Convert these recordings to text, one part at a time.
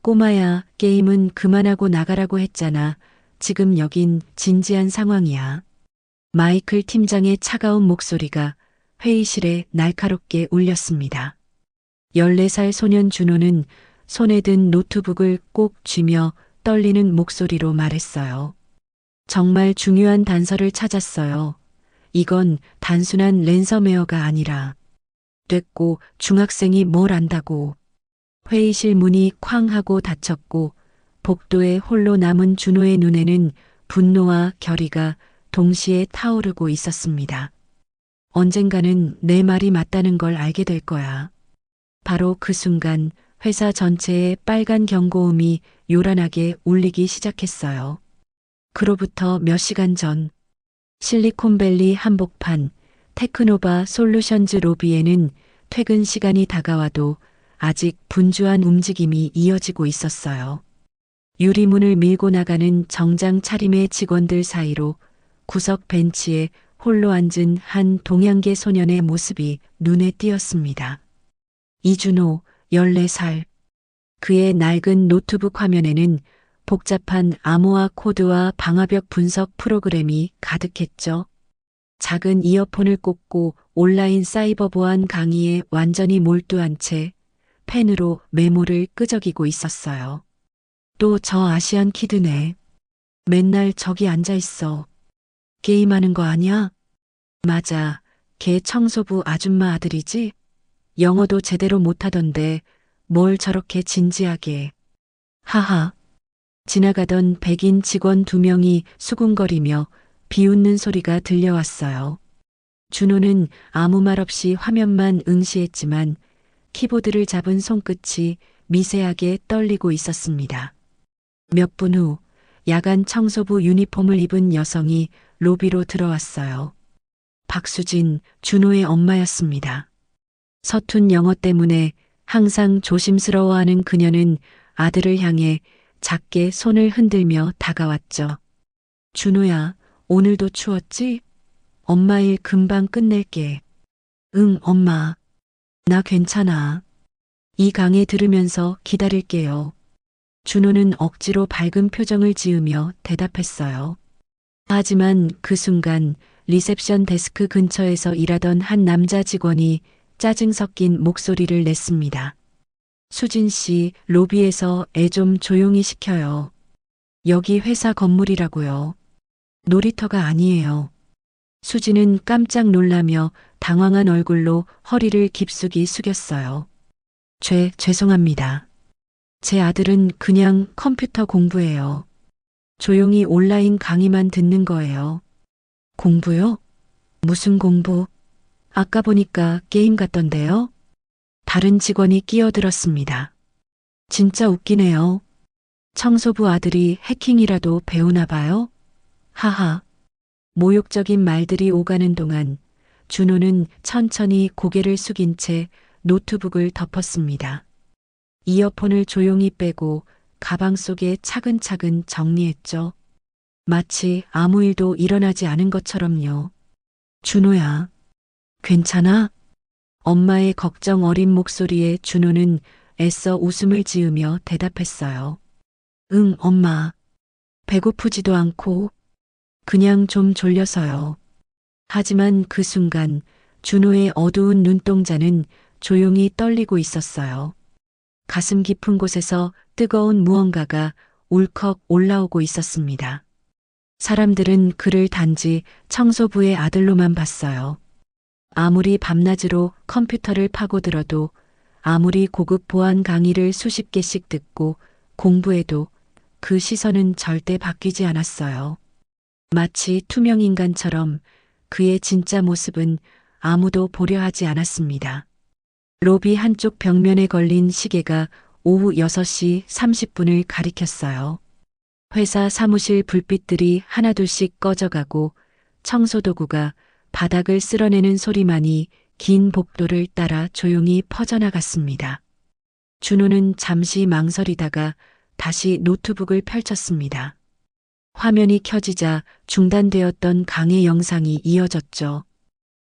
꼬마야, 게임은 그만하고 나가라고 했잖아. 지금 여긴 진지한 상황이야. 마이클 팀장의 차가운 목소리가 회의실에 날카롭게 울렸습니다. 14살 소년 준호는 손에 든 노트북을 꼭 쥐며 떨리는 목소리로 말했어요. 정말 중요한 단서를 찾았어요. 이건 단순한 랜섬웨어가 아니라 됐고 중학생이 뭘 안다고. 회의실 문이 쾅 하고 닫혔고 복도에 홀로 남은 준호의 눈에는 분노와 결의가 동시에 타오르고 있었습니다. 언젠가는 내 말이 맞다는 걸 알게 될 거야. 바로 그 순간 회사 전체에 빨간 경고음이 요란하게 울리기 시작했어요. 그로부터 몇 시간 전 실리콘밸리 한복판 테크노바 솔루션즈 로비에는 퇴근 시간이 다가와도 아직 분주한 움직임이 이어지고 있었어요. 유리문을 밀고 나가는 정장 차림의 직원들 사이로 구석 벤치에 홀로 앉은 한 동양계 소년의 모습이 눈에 띄었습니다. 이준호, 14살. 그의 낡은 노트북 화면에는 복잡한 암호화 코드와 방화벽 분석 프로그램이 가득했죠. 작은 이어폰을 꽂고 온라인 사이버 보안 강의에 완전히 몰두한 채 펜으로 메모를 끄적이고 있었어요. 또 저 아시안 키드네. 맨날 저기 앉아 있어. 게임하는 거 아니야? 맞아. 걔 청소부 아줌마 아들이지? 영어도 제대로 못하던데 뭘 저렇게 진지하게. 하하. 지나가던 백인 직원 2명이 수군거리며 비웃는 소리가 들려왔어요. 준호는 아무 말 없이 화면만 응시했지만 키보드를 잡은 손끝이 미세하게 떨리고 있었습니다. 몇 분 후 야간 청소부 유니폼을 입은 여성이 로비로 들어왔어요. 박수진, 준호의 엄마였습니다. 서툰 영어 때문에 항상 조심스러워하는 그녀는 아들을 향해 작게 손을 흔들며 다가왔죠. 준호야, 오늘도 추웠지? 엄마 일 금방 끝낼게. 응, 엄마. 나 괜찮아. 이 강의 들으면서 기다릴게요. 준호는 억지로 밝은 표정을 지으며 대답했어요. 하지만 그 순간 리셉션 데스크 근처에서 일하던 한 남자 직원이 짜증 섞인 목소리를 냈습니다. 수진 씨, 로비에서 애 좀 조용히 시켜요. 여기 회사 건물이라고요. 놀이터가 아니에요. 수진은 깜짝 놀라며 당황한 얼굴로 허리를 깊숙이 숙였어요. 죄송합니다. 제 아들은 그냥 컴퓨터 공부해요. 조용히 온라인 강의만 듣는 거예요. 공부요? 무슨 공부? 아까 보니까 게임 같던데요? 다른 직원이 끼어들었습니다. 진짜 웃기네요. 청소부 아들이 해킹이라도 배우나 봐요? 하하. 모욕적인 말들이 오가는 동안 준호는 천천히 고개를 숙인 채 노트북을 덮었습니다. 이어폰을 조용히 빼고 가방 속에 차근차근 정리했죠. 마치 아무 일도 일어나지 않은 것처럼요. 준호야, 괜찮아? 엄마의 걱정 어린 목소리에 준호는 애써 웃음을 지으며 대답했어요. 응, 엄마. 배고프지도 않고 그냥 좀 졸려서요. 하지만 그 순간 준호의 어두운 눈동자는 조용히 떨리고 있었어요. 가슴 깊은 곳에서 뜨거운 무언가가 울컥 올라오고 있었습니다. 사람들은 그를 단지 청소부의 아들로만 봤어요. 아무리 밤낮으로 컴퓨터를 파고들어도, 아무리 고급 보안 강의를 수십 개씩 듣고 공부해도 그 시선은 절대 바뀌지 않았어요. 마치 투명 인간처럼 그의 진짜 모습은 아무도 보려 하지 않았습니다. 로비 한쪽 벽면에 걸린 시계가 오후 6시 30분을 가리켰어요. 회사 사무실 불빛들이 하나둘씩 꺼져가고 청소도구가 바닥을 쓸어내는 소리만이 긴 복도를 따라 조용히 퍼져나갔습니다. 준호는 잠시 망설이다가 다시 노트북을 펼쳤습니다. 화면이 켜지자 중단되었던 강의 영상이 이어졌죠.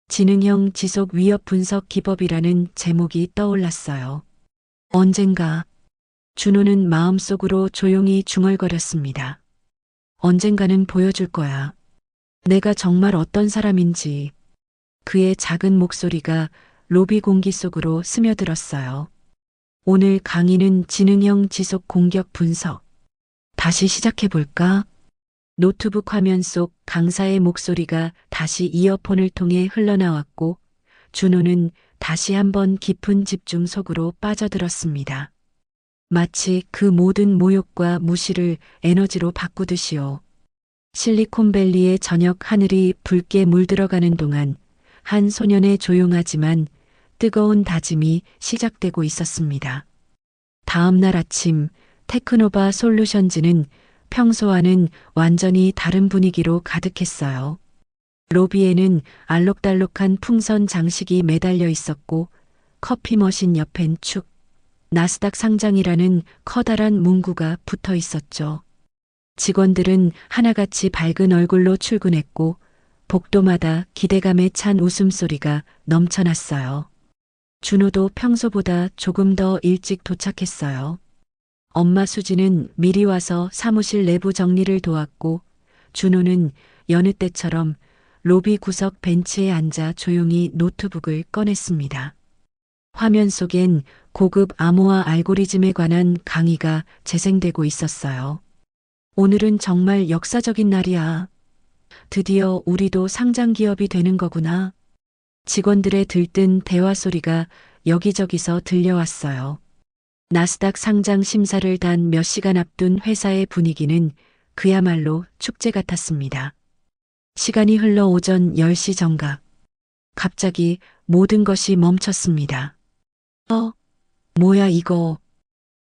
지능형 지속 위협 분석 기법이라는 제목이 떠올랐어요. 언젠가 준호는 마음속으로 조용히 중얼거렸습니다. 언젠가는 보여줄 거야. 내가 정말 어떤 사람인지. 그의 작은 목소리가 로비 공기 속으로 스며들었어요. 오늘 강의는 지능형 지속 공격 분석. 다시 시작해볼까? 노트북 화면 속 강사의 목소리가 다시 이어폰을 통해 흘러나왔고 준호는 다시 한번 깊은 집중 속으로 빠져들었습니다. 마치 그 모든 모욕과 무시를 에너지로 바꾸듯이요. 실리콘밸리의 저녁 하늘이 붉게 물들어가는 동안 한 소년의 조용하지만 뜨거운 다짐이 시작되고 있었습니다. 다음 날 아침 테크노바 솔루션즈는 평소와는 완전히 다른 분위기로 가득했어요. 로비에는 알록달록한 풍선 장식이 매달려 있었고 커피 머신 옆엔 축, 나스닥 상장이라는 커다란 문구가 붙어 있었죠. 직원들은 하나같이 밝은 얼굴로 출근했고 복도마다 기대감에 찬 웃음소리가 넘쳐났어요. 준호도 평소보다 조금 더 일찍 도착했어요. 엄마 수지는 미리 와서 사무실 내부 정리를 도왔고 준호는 여느 때처럼 로비 구석 벤치에 앉아 조용히 노트북을 꺼냈습니다. 화면 속엔 고급 암호화 알고리즘에 관한 강의가 재생되고 있었어요. 오늘은 정말 역사적인 날이야. 드디어 우리도 상장 기업이 되는 거구나. 직원들의 들뜬 대화 소리가 여기저기서 들려왔어요. 나스닥 상장 심사를 단 몇 시간 앞둔 회사의 분위기는 그야말로 축제 같았습니다. 시간이 흘러 오전 10시 정각. 갑자기 모든 것이 멈췄습니다. 뭐야 이거.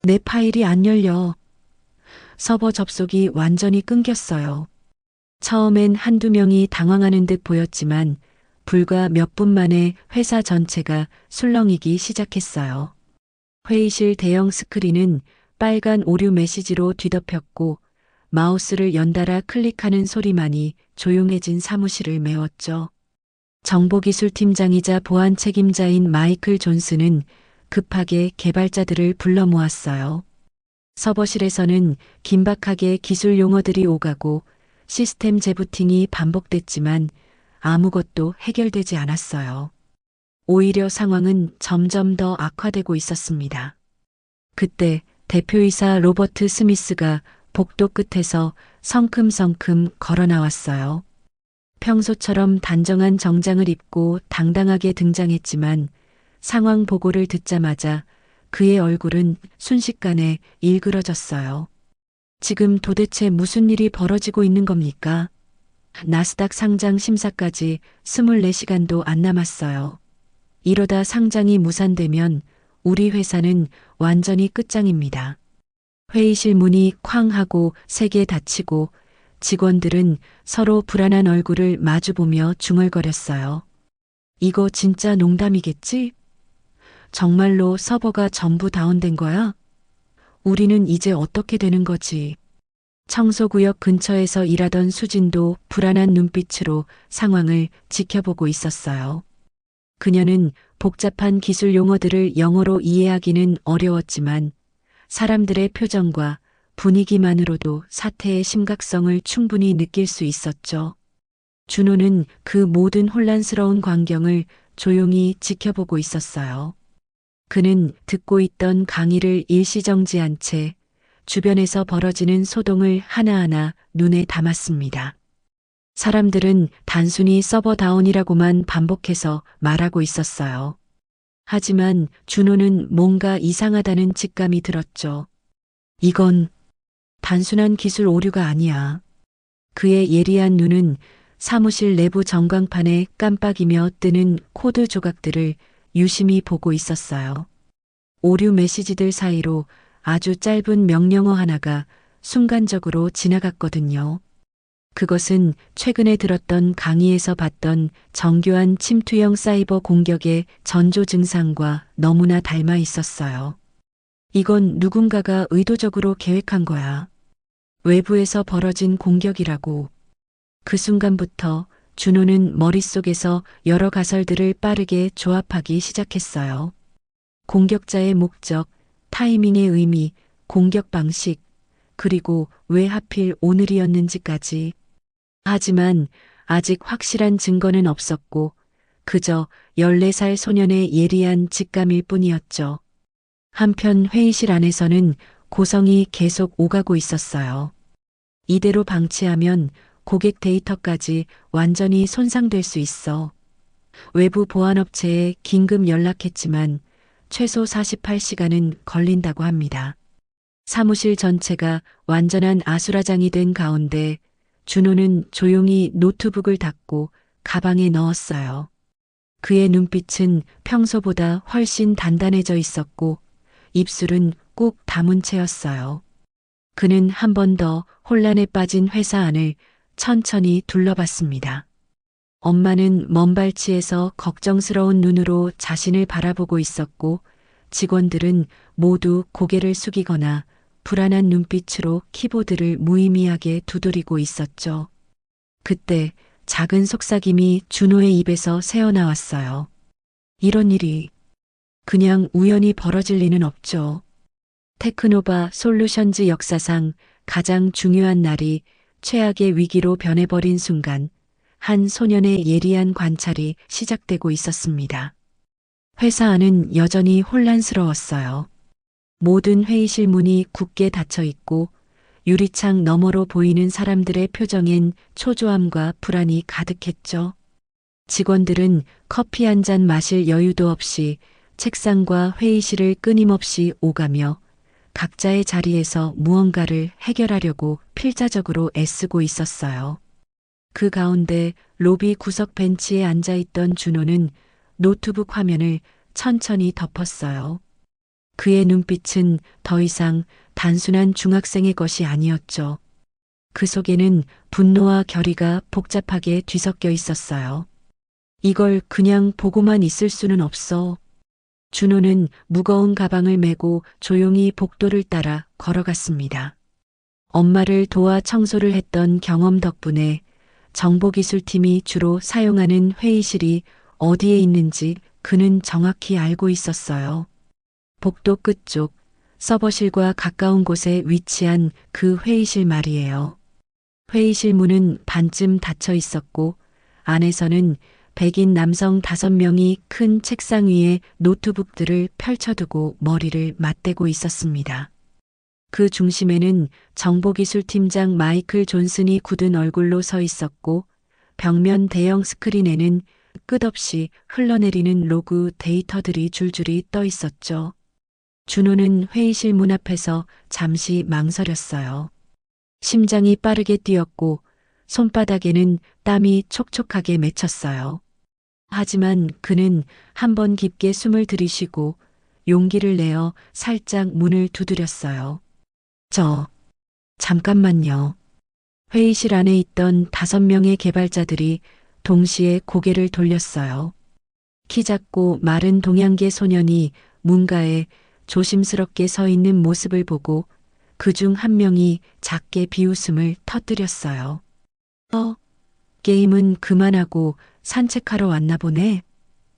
내 파일이 안 열려. 서버 접속이 완전히 끊겼어요. 처음엔 한두 명이 당황하는 듯 보였지만 불과 몇 분 만에 회사 전체가 술렁이기 시작했어요. 회의실 대형 스크린은 빨간 오류 메시지로 뒤덮였고 마우스를 연달아 클릭하는 소리만이 조용해진 사무실을 메웠죠. 정보기술팀장이자 보안 책임자인 마이클 존스는 급하게 개발자들을 불러 모았어요. 서버실에서는 긴박하게 기술 용어들이 오가고 시스템 재부팅이 반복됐지만 아무것도 해결되지 않았어요. 오히려 상황은 점점 더 악화되고 있었습니다. 그때 대표이사 로버트 스미스가 복도 끝에서 성큼성큼 걸어 나왔어요. 평소처럼 단정한 정장을 입고 당당하게 등장했지만 상황 보고를 듣자마자 그의 얼굴은 순식간에 일그러졌어요. 지금 도대체 무슨 일이 벌어지고 있는 겁니까? 나스닥 상장 심사까지 24시간도 안 남았어요. 이러다 상장이 무산되면 우리 회사는 완전히 끝장입니다. 회의실 문이 쾅 하고 세게 닫히고 직원들은 서로 불안한 얼굴을 마주보며 중얼거렸어요. 이거 진짜 농담이겠지? 정말로 서버가 전부 다운된 거야? 우리는 이제 어떻게 되는 거지? 청소구역 근처에서 일하던 수진도 불안한 눈빛으로 상황을 지켜보고 있었어요. 그녀는 복잡한 기술 용어들을 영어로 이해하기는 어려웠지만 사람들의 표정과 분위기만으로도 사태의 심각성을 충분히 느낄 수 있었죠. 준호는 그 모든 혼란스러운 광경을 조용히 지켜보고 있었어요. 그는 듣고 있던 강의를 일시정지한 채 주변에서 벌어지는 소동을 하나하나 눈에 담았습니다. 사람들은 단순히 서버 다운이라고만 반복해서 말하고 있었어요. 하지만 준호는 뭔가 이상하다는 직감이 들었죠. 이건 단순한 기술 오류가 아니야. 그의 예리한 눈은 사무실 내부 전광판에 깜빡이며 뜨는 코드 조각들을 유심히 보고 있었어요. 오류 메시지들 사이로 아주 짧은 명령어 하나가 순간적으로 지나갔거든요. 그것은 최근에 들었던 강의에서 봤던 정교한 침투형 사이버 공격의 전조 증상과 너무나 닮아 있었어요. 이건 누군가가 의도적으로 계획한 거야. 외부에서 벌어진 공격이라고. 그 순간부터 준호는 머릿속에서 여러 가설들을 빠르게 조합하기 시작했어요. 공격자의 목적, 타이밍의 의미, 공격 방식, 그리고 왜 하필 오늘이었는지까지. 하지만 아직 확실한 증거는 없었고 그저 14살 소년의 예리한 직감일 뿐이었죠. 한편 회의실 안에서는 고성이 계속 오가고 있었어요. 이대로 방치하면 고객 데이터까지 완전히 손상될 수 있어. 외부 보안업체에 긴급 연락했지만 최소 48시간은 걸린다고 합니다. 사무실 전체가 완전한 아수라장이 된 가운데 준호는 조용히 노트북을 닫고 가방에 넣었어요. 그의 눈빛은 평소보다 훨씬 단단해져 있었고 입술은 꾹 다문 채였어요. 그는 한 번 더 혼란에 빠진 회사 안을 천천히 둘러봤습니다. 엄마는 먼발치에서 걱정스러운 눈으로 자신을 바라보고 있었고 직원들은 모두 고개를 숙이거나 불안한 눈빛으로 키보드를 무의미하게 두드리고 있었죠. 그때 작은 속삭임이 준호의 입에서 새어나왔어요. 이런 일이 그냥 우연히 벌어질 리는 없죠. 테크노바 솔루션즈 역사상 가장 중요한 날이 최악의 위기로 변해버린 순간 한 소년의 예리한 관찰이 시작되고 있었습니다. 회사 안은 여전히 혼란스러웠어요. 모든 회의실 문이 굳게 닫혀 있고 유리창 너머로 보이는 사람들의 표정엔 초조함과 불안이 가득했죠. 직원들은 커피 한 잔 마실 여유도 없이 책상과 회의실을 끊임없이 오가며 각자의 자리에서 무언가를 해결하려고 필사적으로 애쓰고 있었어요. 그 가운데 로비 구석 벤치에 앉아있던 준호는 노트북 화면을 천천히 덮었어요. 그의 눈빛은 더 이상 단순한 중학생의 것이 아니었죠. 그 속에는 분노와 결의가 복잡하게 뒤섞여 있었어요. 이걸 그냥 보고만 있을 수는 없어. 준호는 무거운 가방을 메고 조용히 복도를 따라 걸어갔습니다. 엄마를 도와 청소를 했던 경험 덕분에 정보기술팀이 주로 사용하는 회의실이 어디에 있는지 그는 정확히 알고 있었어요. 복도 끝쪽 서버실과 가까운 곳에 위치한 그 회의실 말이에요. 회의실 문은 반쯤 닫혀 있었고 안에서는 백인 남성 5명이 큰 책상 위에 노트북들을 펼쳐두고 머리를 맞대고 있었습니다. 그 중심에는 정보기술팀장 마이클 존슨이 굳은 얼굴로 서 있었고 벽면 대형 스크린에는 끝없이 흘러내리는 로그 데이터들이 줄줄이 떠 있었죠. 준호는 회의실 문 앞에서 잠시 망설였어요. 심장이 빠르게 뛰었고 손바닥에는 땀이 촉촉하게 맺혔어요. 하지만 그는 한번 깊게 숨을 들이쉬고 용기를 내어 살짝 문을 두드렸어요. 잠깐만요. 회의실 안에 있던 5명의 개발자들이 동시에 고개를 돌렸어요. 키 작고 마른 동양계 소년이 문가에 조심스럽게 서 있는 모습을 보고 그중 한 명이 작게 비웃음을 터뜨렸어요. 게임은 그만하고 산책하러 왔나 보네.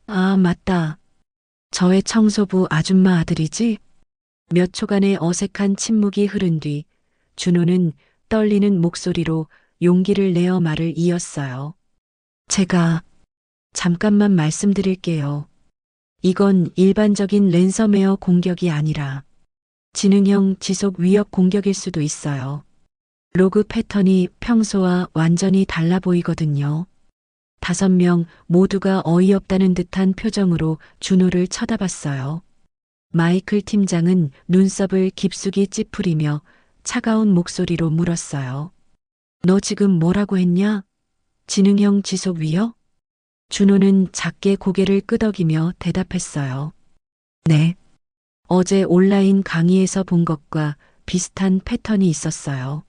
아, 맞다. 저의 청소부 아줌마 아들이지? 몇 초간의 어색한 침묵이 흐른 뒤 준호는 떨리는 목소리로 용기를 내어 말을 이었어요. 제가 잠깐만 말씀드릴게요. 이건 일반적인 랜섬웨어 공격이 아니라 지능형 지속 위협 공격일 수도 있어요. 로그 패턴이 평소와 완전히 달라 보이거든요. 5명 모두가 어이없다는 듯한 표정으로 준호를 쳐다봤어요. 마이클 팀장은 눈썹을 깊숙이 찌푸리며 차가운 목소리로 물었어요. 너 지금 뭐라고 했냐? 지능형 지속 위협? 준호는 작게 고개를 끄덕이며 대답했어요. 네. 어제 온라인 강의에서 본 것과 비슷한 패턴이 있었어요.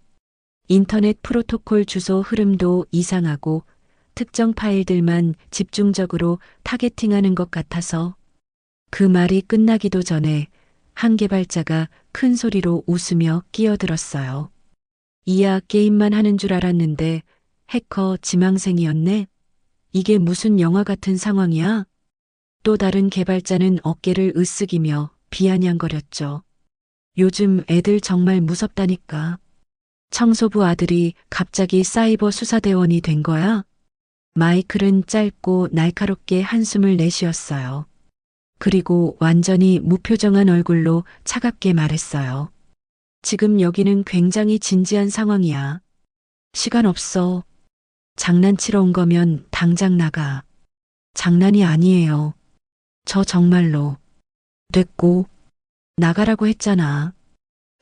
인터넷 프로토콜 주소 흐름도 이상하고 특정 파일들만 집중적으로 타겟팅하는 것 같아서. 그 말이 끝나기도 전에 한 개발자가 큰 소리로 웃으며 끼어들었어요. 이야 게임만 하는 줄 알았는데 해커 지망생이었네. 이게 무슨 영화 같은 상황이야? 또 다른 개발자는 어깨를 으쓱이며 비아냥거렸죠. 요즘 애들 정말 무섭다니까. 청소부 아들이 갑자기 사이버 수사대원이 된 거야? 마이클은 짧고 날카롭게 한숨을 내쉬었어요. 그리고 완전히 무표정한 얼굴로 차갑게 말했어요. 지금 여기는 굉장히 진지한 상황이야. 시간 없어. 장난치러 온 거면 당장 나가. 장난이 아니에요. 저 정말로. 됐고, 나가라고 했잖아.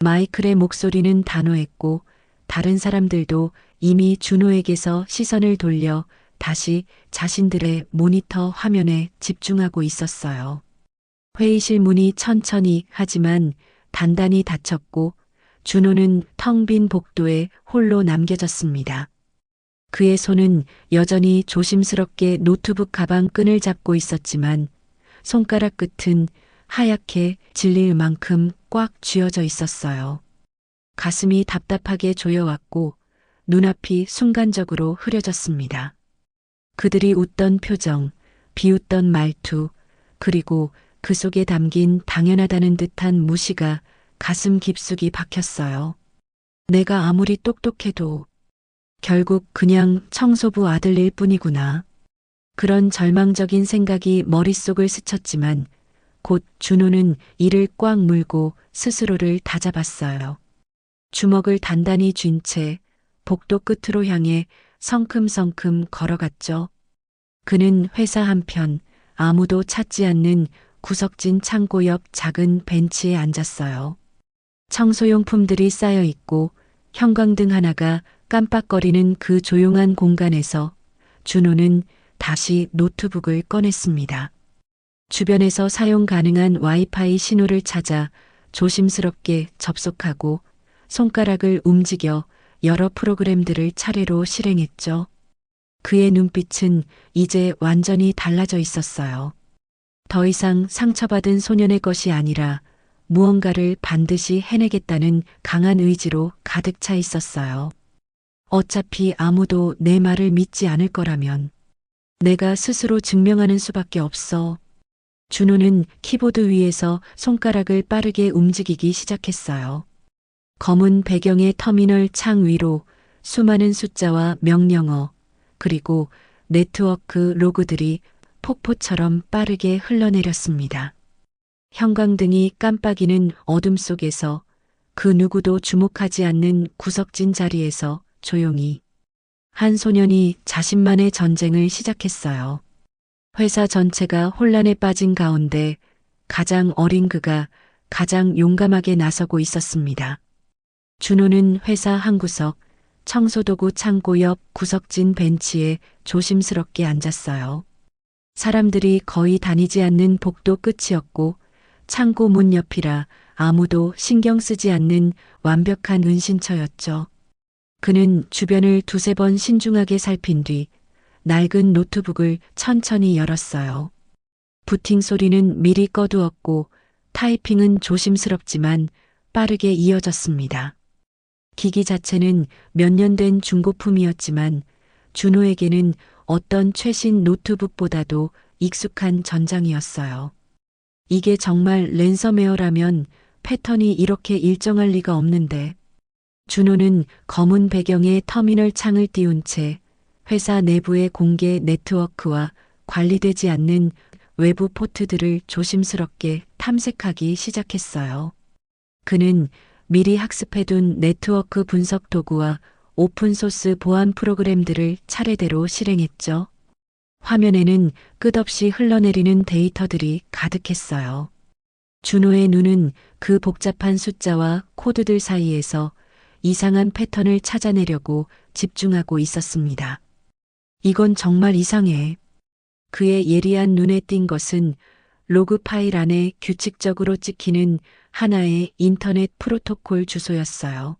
마이클의 목소리는 단호했고, 다른 사람들도 이미 준호에게서 시선을 돌려 다시 자신들의 모니터 화면에 집중하고 있었어요. 회의실 문이 천천히 하지만 단단히 닫혔고 준호는 텅 빈 복도에 홀로 남겨졌습니다. 그의 손은 여전히 조심스럽게 노트북 가방 끈을 잡고 있었지만 손가락 끝은 하얗게 질릴 만큼 꽉 쥐어져 있었어요. 가슴이 답답하게 조여왔고 눈앞이 순간적으로 흐려졌습니다. 그들이 웃던 표정, 비웃던 말투, 그리고 그 속에 담긴 당연하다는 듯한 무시가 가슴 깊숙이 박혔어요. 내가 아무리 똑똑해도 결국 그냥 청소부 아들일 뿐이구나. 그런 절망적인 생각이 머릿속을 스쳤지만 곧 준호는 이를 꽉 물고 스스로를 다잡았어요. 주먹을 단단히 쥔 채 복도 끝으로 향해 성큼성큼 걸어갔죠. 그는 회사 한편 아무도 찾지 않는 구석진 창고 옆 작은 벤치에 앉았어요. 청소용품들이 쌓여 있고 형광등 하나가 깜빡거리는 그 조용한 공간에서 준호는 다시 노트북을 꺼냈습니다. 주변에서 사용 가능한 와이파이 신호를 찾아 조심스럽게 접속하고 손가락을 움직여 여러 프로그램들을 차례로 실행했죠. 그의 눈빛은 이제 완전히 달라져 있었어요. 더 이상 상처받은 소년의 것이 아니라 무언가를 반드시 해내겠다는 강한 의지로 가득 차 있었어요. 어차피 아무도 내 말을 믿지 않을 거라면 내가 스스로 증명하는 수밖에 없어. 준호는 키보드 위에서 손가락을 빠르게 움직이기 시작했어요. 검은 배경의 터미널 창 위로 수많은 숫자와 명령어, 그리고 네트워크 로그들이 폭포처럼 빠르게 흘러내렸습니다. 형광등이 깜빡이는 어둠 속에서 그 누구도 주목하지 않는 구석진 자리에서 조용히 한 소년이 자신만의 전쟁을 시작했어요. 회사 전체가 혼란에 빠진 가운데 가장 어린 그가 가장 용감하게 나서고 있었습니다. 준호는 회사 한 구석, 청소도구 창고 옆 구석진 벤치에 조심스럽게 앉았어요. 사람들이 거의 다니지 않는 복도 끝이었고 창고 문 옆이라 아무도 신경 쓰지 않는 완벽한 은신처였죠. 그는 주변을 두세 번 신중하게 살핀 뒤 낡은 노트북을 천천히 열었어요. 부팅 소리는 미리 꺼두었고 타이핑은 조심스럽지만 빠르게 이어졌습니다. 기기 자체는 몇 년 된 중고품이었지만 준호에게는 어떤 최신 노트북보다도 익숙한 전장이었어요. 이게 정말 랜섬웨어라면 패턴이 이렇게 일정할 리가 없는데. 준호는 검은 배경에 터미널 창을 띄운 채 회사 내부의 공개 네트워크와 관리되지 않는 외부 포트들을 조심스럽게 탐색하기 시작했어요. 그는 미리 학습해둔 네트워크 분석 도구와 오픈소스 보안 프로그램들을 차례대로 실행했죠. 화면에는 끝없이 흘러내리는 데이터들이 가득했어요. 준호의 눈은 그 복잡한 숫자와 코드들 사이에서 이상한 패턴을 찾아내려고 집중하고 있었습니다. 이건 정말 이상해. 그의 예리한 눈에 띈 것은 로그 파일 안에 규칙적으로 찍히는 하나의 인터넷 프로토콜 주소였어요.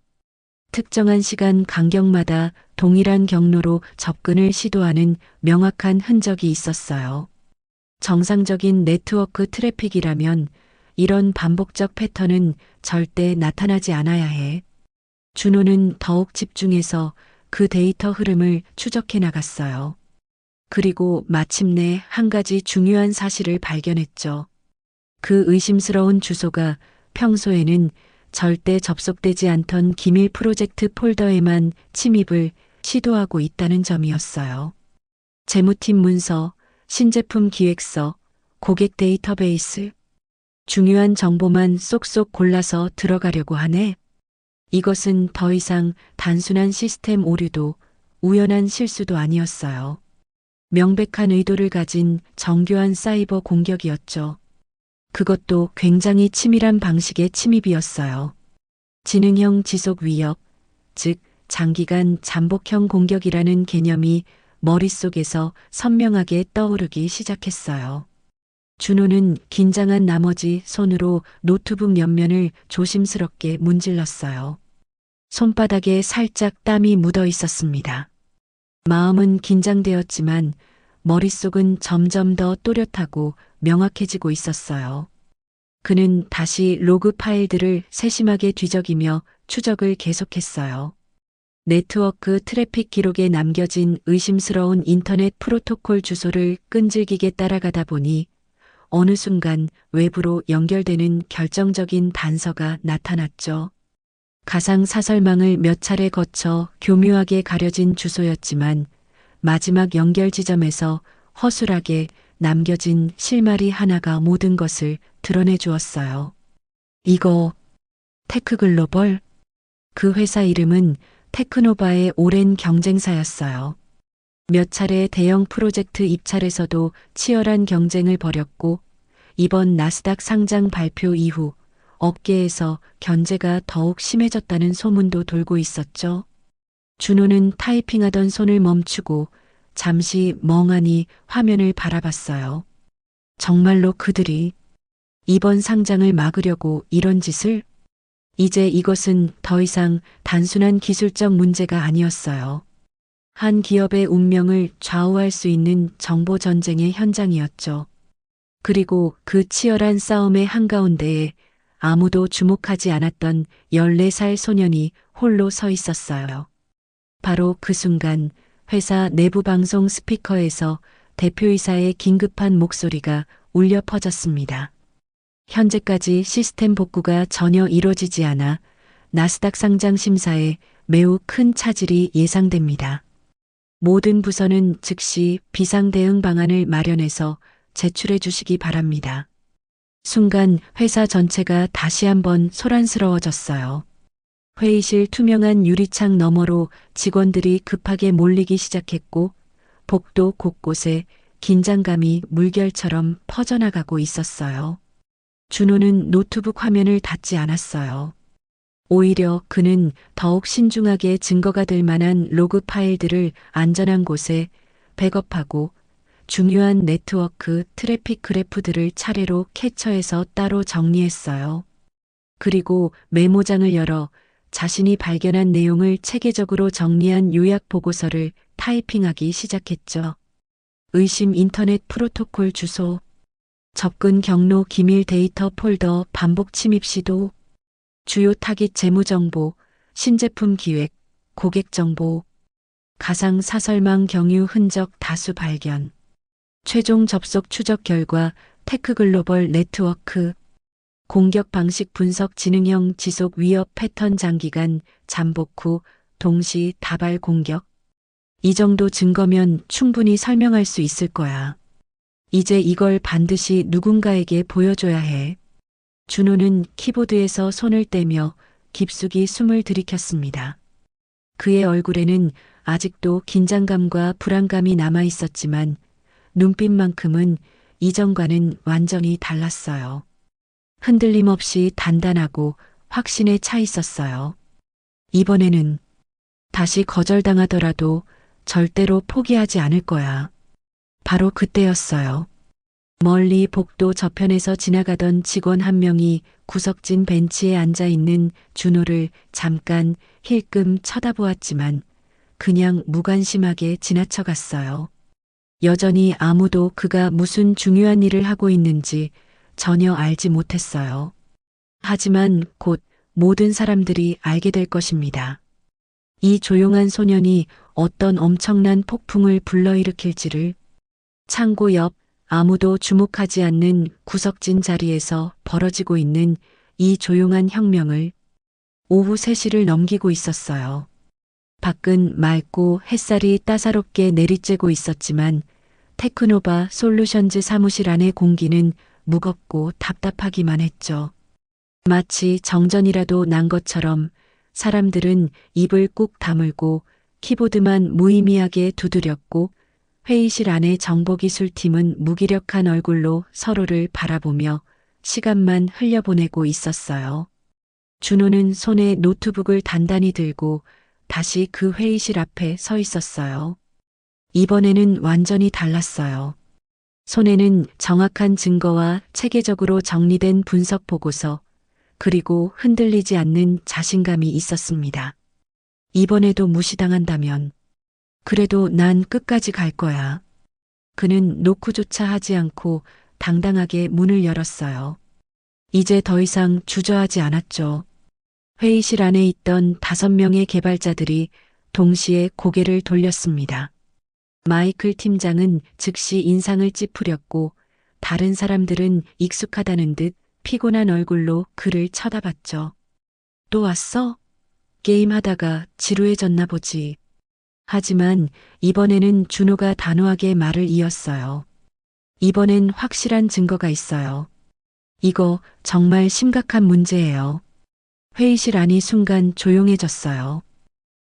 특정한 시간 간격마다 동일한 경로로 접근을 시도하는 명확한 흔적이 있었어요. 정상적인 네트워크 트래픽이라면 이런 반복적 패턴은 절대 나타나지 않아야 해. 준호는 더욱 집중해서 그 데이터 흐름을 추적해 나갔어요. 그리고 마침내 한 가지 중요한 사실을 발견했죠. 그 의심스러운 주소가 평소에는 절대 접속되지 않던 기밀 프로젝트 폴더에만 침입을 시도하고 있다는 점이었어요. 재무팀 문서, 신제품 기획서, 고객 데이터베이스, 중요한 정보만 쏙쏙 골라서 들어가려고 하네. 이것은 더 이상 단순한 시스템 오류도 우연한 실수도 아니었어요. 명백한 의도를 가진 정교한 사이버 공격이었죠. 그것도 굉장히 치밀한 방식의 침입이었어요. 지능형 지속 위협, 즉 장기간 잠복형 공격이라는 개념이 머릿속에서 선명하게 떠오르기 시작했어요. 준호는 긴장한 나머지 손으로 노트북 옆면을 조심스럽게 문질렀어요. 손바닥에 살짝 땀이 묻어 있었습니다. 마음은 긴장되었지만 머릿속은 점점 더 또렷하고 명확해지고 있었어요. 그는 다시 로그 파일들을 세심하게 뒤적이며 추적을 계속했어요. 네트워크 트래픽 기록에 남겨진 의심스러운 인터넷 프로토콜 주소를 끈질기게 따라가다 보니 어느 순간 외부로 연결되는 결정적인 단서가 나타났죠. 가상 사설망을 몇 차례 거쳐 교묘하게 가려진 주소였지만 마지막 연결 지점에서 허술하게 남겨진 실마리 하나가 모든 것을 드러내 주었어요. 이거 테크글로벌? 그 회사 이름은 테크노바의 오랜 경쟁사였어요. 몇 차례 대형 프로젝트 입찰에서도 치열한 경쟁을 벌였고 이번 나스닥 상장 발표 이후 업계에서 견제가 더욱 심해졌다는 소문도 돌고 있었죠. 준호는 타이핑하던 손을 멈추고 잠시 멍하니 화면을 바라봤어요. 정말로 그들이 이번 상장을 막으려고 이런 짓을? 이제 이것은 더 이상 단순한 기술적 문제가 아니었어요. 한 기업의 운명을 좌우할 수 있는 정보 전쟁의 현장이었죠. 그리고 그 치열한 싸움의 한가운데에 아무도 주목하지 않았던 14살 소년이 홀로 서 있었어요. 바로 그 순간 회사 내부 방송 스피커에서 대표이사의 긴급한 목소리가 울려 퍼졌습니다. 현재까지 시스템 복구가 전혀 이루어지지 않아 나스닥 상장 심사에 매우 큰 차질이 예상됩니다. 모든 부서는 즉시 비상 대응 방안을 마련해서 제출해 주시기 바랍니다. 순간 회사 전체가 다시 한번 소란스러워졌어요. 회의실 투명한 유리창 너머로 직원들이 급하게 몰리기 시작했고 복도 곳곳에 긴장감이 물결처럼 퍼져나가고 있었어요. 준호는 노트북 화면을 닫지 않았어요. 오히려 그는 더욱 신중하게 증거가 될 만한 로그 파일들을 안전한 곳에 백업하고 중요한 네트워크 트래픽 그래프들을 차례로 캡처해서 따로 정리했어요. 그리고 메모장을 열어 자신이 발견한 내용을 체계적으로 정리한 요약 보고서를 타이핑하기 시작했죠. 의심 인터넷 프로토콜 주소, 접근 경로 기밀 데이터 폴더 반복 침입 시도, 주요 타깃 재무 정보, 신제품 기획, 고객 정보, 가상 사설망 경유 흔적 다수 발견, 최종 접속 추적 결과 테크글로벌 네트워크, 공격 방식 분석 지능형 지속 위협 패턴 장기간 잠복 후 동시 다발 공격. 이 정도 증거면 충분히 설명할 수 있을 거야. 이제 이걸 반드시 누군가에게 보여줘야 해. 준호는 키보드에서 손을 떼며 깊숙이 숨을 들이켰습니다. 그의 얼굴에는 아직도 긴장감과 불안감이 남아 있었지만 눈빛만큼은 이전과는 완전히 달랐어요. 흔들림 없이 단단하고 확신에 차 있었어요. 이번에는 다시 거절당하더라도 절대로 포기하지 않을 거야. 바로 그때였어요. 멀리 복도 저편에서 지나가던 직원 한 명이 구석진 벤치에 앉아 있는 준호를 잠깐 힐끔 쳐다보았지만 그냥 무관심하게 지나쳐갔어요. 여전히 아무도 그가 무슨 중요한 일을 하고 있는지 전혀 알지 못했어요. 하지만 곧 모든 사람들이 알게 될 것입니다. 이 조용한 소년이 어떤 엄청난 폭풍을 불러일으킬지를. 창고 옆 아무도 주목하지 않는 구석진 자리에서 벌어지고 있는 이 조용한 혁명을 오후 3시를 넘기고 있었어요. 밖은 맑고 햇살이 따사롭게 내리쬐고 있었지만 테크노바 솔루션즈 사무실 안의 공기는 무겁고 답답하기만 했죠. 마치 정전이라도 난 것처럼 사람들은 입을 꾹 다물고 키보드만 무의미하게 두드렸고 회의실 안의 정보기술팀은 무기력한 얼굴로 서로를 바라보며 시간만 흘려보내고 있었어요. 준호는 손에 노트북을 단단히 들고 다시 그 회의실 앞에 서 있었어요. 이번에는 완전히 달랐어요. 손에는 정확한 증거와 체계적으로 정리된 분석 보고서, 그리고 흔들리지 않는 자신감이 있었습니다. 이번에도 무시당한다면, 그래도 난 끝까지 갈 거야. 그는 노크조차 하지 않고 당당하게 문을 열었어요. 이제 더 이상 주저하지 않았죠. 회의실 안에 있던 5명의 개발자들이 동시에 고개를 돌렸습니다. 마이클 팀장은 즉시 인상을 찌푸렸고 다른 사람들은 익숙하다는 듯 피곤한 얼굴로 그를 쳐다봤죠. 또 왔어? 게임하다가 지루해졌나 보지. 하지만 이번에는 준호가 단호하게 말을 이었어요. 이번엔 확실한 증거가 있어요. 이거 정말 심각한 문제예요. 회의실 안이 순간 조용해졌어요.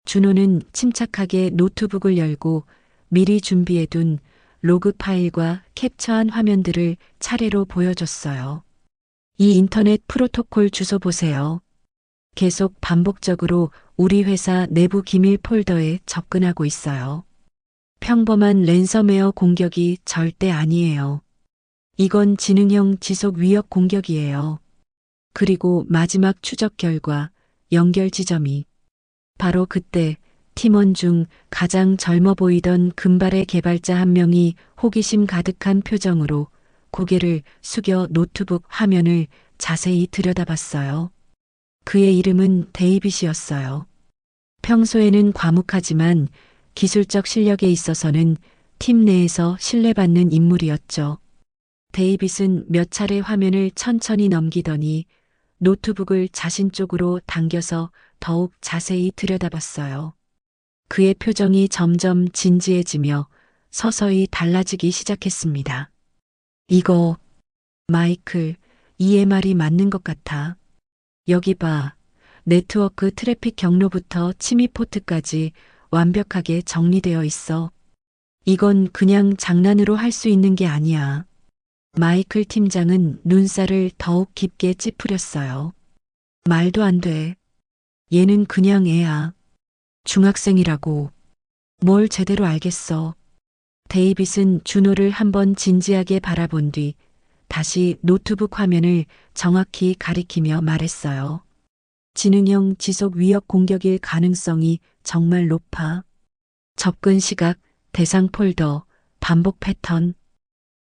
준호는 침착하게 노트북을 열고 미리 준비해둔 로그 파일과 캡처한 화면들을 차례로 보여줬어요. 이 인터넷 프로토콜 주소 보세요. 계속 반복적으로 우리 회사 내부 기밀 폴더에 접근하고 있어요. 평범한 랜섬웨어 공격이 절대 아니에요. 이건 지능형 지속 위협 공격이에요. 그리고 마지막 추적 결과 연결 지점이 바로 그때 팀원 중 가장 젊어 보이던 금발의 개발자 한 명이 호기심 가득한 표정으로 고개를 숙여 노트북 화면을 자세히 들여다봤어요. 그의 이름은 데이빗이었어요. 평소에는 과묵하지만 기술적 실력에 있어서는 팀 내에서 신뢰받는 인물이었죠. 데이빗은 몇 차례 화면을 천천히 넘기더니 노트북을 자신 쪽으로 당겨서 더욱 자세히 들여다봤어요. 그의 표정이 점점 진지해지며 서서히 달라지기 시작했습니다. 이거, 마이클, EMR이 맞는 것 같아. 여기 봐. 네트워크 트래픽 경로부터 침입 포트까지 완벽하게 정리되어 있어. 이건 그냥 장난으로 할 수 있는 게 아니야. 마이클 팀장은 눈살을 더욱 깊게 찌푸렸어요. 말도 안 돼. 얘는 그냥 애야. 중학생이라고. 뭘 제대로 알겠어. 데이빗은 준호를 한번 진지하게 바라본 뒤 다시 노트북 화면을 정확히 가리키며 말했어요. 지능형 지속 위협 공격일 가능성이 정말 높아. 접근 시각, 대상 폴더, 반복 패턴.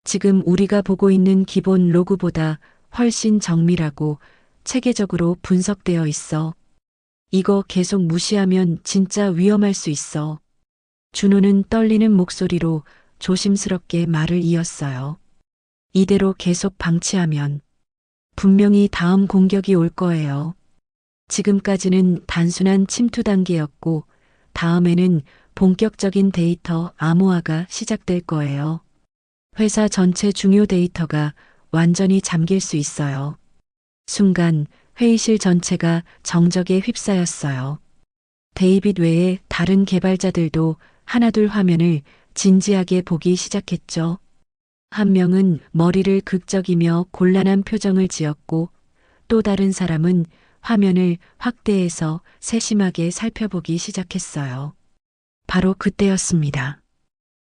지금 우리가 보고 있는 기본 로그보다 훨씬 정밀하고 체계적으로 분석되어 있어. 이거 계속 무시하면 진짜 위험할 수 있어. 준호는 떨리는 목소리로 조심스럽게 말을 이었어요. 이대로 계속 방치하면 분명히 다음 공격이 올 거예요. 지금까지는 단순한 침투 단계였고 다음에는 본격적인 데이터 암호화가 시작될 거예요. 회사 전체 중요 데이터가 완전히 잠길 수 있어요. 순간 회의실 전체가 정적에 휩싸였어요. 데이빗 외에 다른 개발자들도 하나둘 화면을 진지하게 보기 시작했죠. 한 명은 머리를 극적이며 곤란한 표정을 지었고 또 다른 사람은 화면을 확대해서 세심하게 살펴보기 시작했어요. 바로 그때였습니다.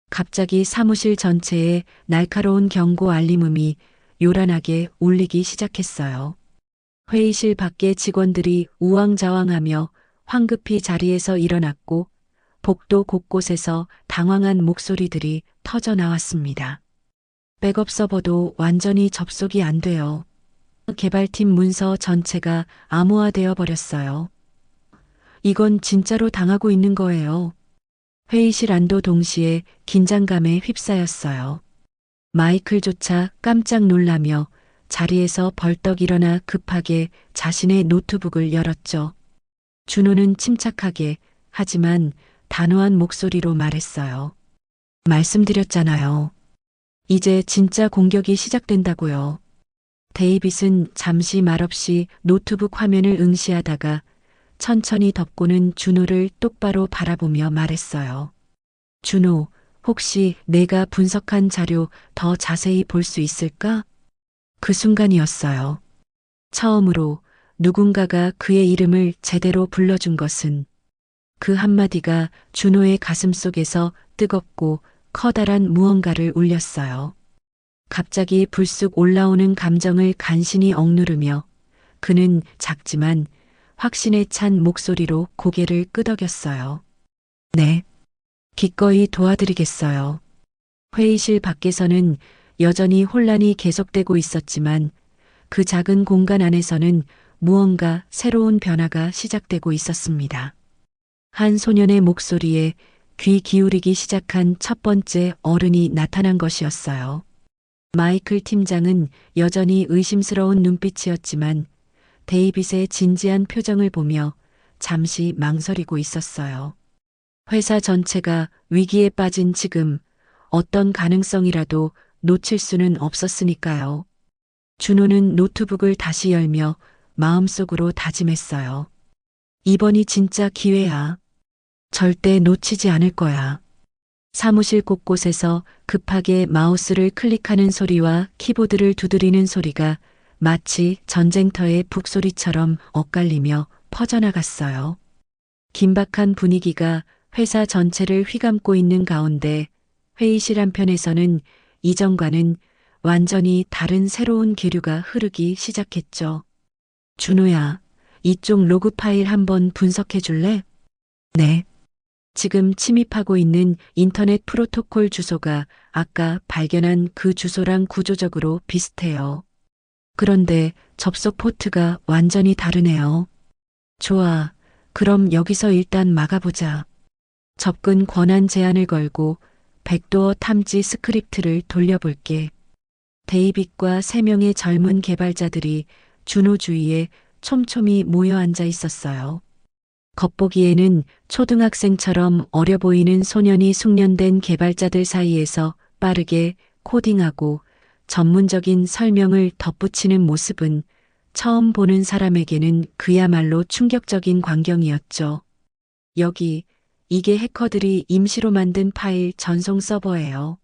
갑자기 사무실 전체에 날카로운 경고 알림음이 요란하게 울리기 시작했어요. 회의실 밖의 직원들이 우왕좌왕하며 황급히 자리에서 일어났고 복도 곳곳에서 당황한 목소리들이 터져 나왔습니다. 백업 서버도 완전히 접속이 안 돼요. 개발팀 문서 전체가 암호화되어 버렸어요. 이건 진짜로 당하고 있는 거예요. 회의실 안도 동시에 긴장감에 휩싸였어요. 마이클조차 깜짝 놀라며 자리에서 벌떡 일어나 급하게 자신의 노트북을 열었죠. 준호는 침착하게 하지만 단호한 목소리로 말했어요. 말씀드렸잖아요. 이제 진짜 공격이 시작된다고요. 데이빗은 잠시 말없이 노트북 화면을 응시하다가 천천히 덮고는 준호를 똑바로 바라보며 말했어요. 준호, 혹시 내가 분석한 자료 더 자세히 볼 수 있을까? 그 순간이었어요. 처음으로 누군가가 그의 이름을 제대로 불러준 것은 그 한마디가 준호의 가슴 속에서 뜨겁고 커다란 무언가를 울렸어요. 갑자기 불쑥 올라오는 감정을 간신히 억누르며 그는 작지만 확신에 찬 목소리로 고개를 끄덕였어요. 네. 기꺼이 도와드리겠어요. 회의실 밖에서는 여전히 혼란이 계속되고 있었지만 그 작은 공간 안에서는 무언가 새로운 변화가 시작되고 있었습니다. 한 소년의 목소리에 귀 기울이기 시작한 첫 번째 어른이 나타난 것이었어요. 마이클 팀장은 여전히 의심스러운 눈빛이었지만 데이빗의 진지한 표정을 보며 잠시 망설이고 있었어요. 회사 전체가 위기에 빠진 지금 어떤 가능성이라도 놓칠 수는 없었으니까요. 준호는 노트북을 다시 열며 마음속으로 다짐했어요. 이번이 진짜 기회야. 절대 놓치지 않을 거야. 사무실 곳곳에서 급하게 마우스를 클릭하는 소리와 키보드를 두드리는 소리가 마치 전쟁터의 북소리처럼 엇갈리며 퍼져나갔어요. 긴박한 분위기가 회사 전체를 휘감고 있는 가운데 회의실 한편에서는 이전과는 완전히 다른 새로운 기류가 흐르기 시작했죠. 준호야, 이쪽 로그 파일 한번 분석해 줄래? 네. 지금 침입하고 있는 인터넷 프로토콜 주소가 아까 발견한 그 주소랑 구조적으로 비슷해요. 그런데 접속 포트가 완전히 다르네요. 좋아. 그럼 여기서 일단 막아보자. 접근 권한 제한을 걸고 백도어 탐지 스크립트를 돌려볼게. 데이빗과 3명의 젊은 개발자들이 준호 주위에 촘촘히 모여 앉아 있었어요. 겉보기에는 초등학생처럼 어려 보이는 소년이 숙련된 개발자들 사이에서 빠르게 코딩하고 전문적인 설명을 덧붙이는 모습은 처음 보는 사람에게는 그야말로 충격적인 광경이었죠. 이게 해커들이 임시로 만든 파일 전송 서버예요.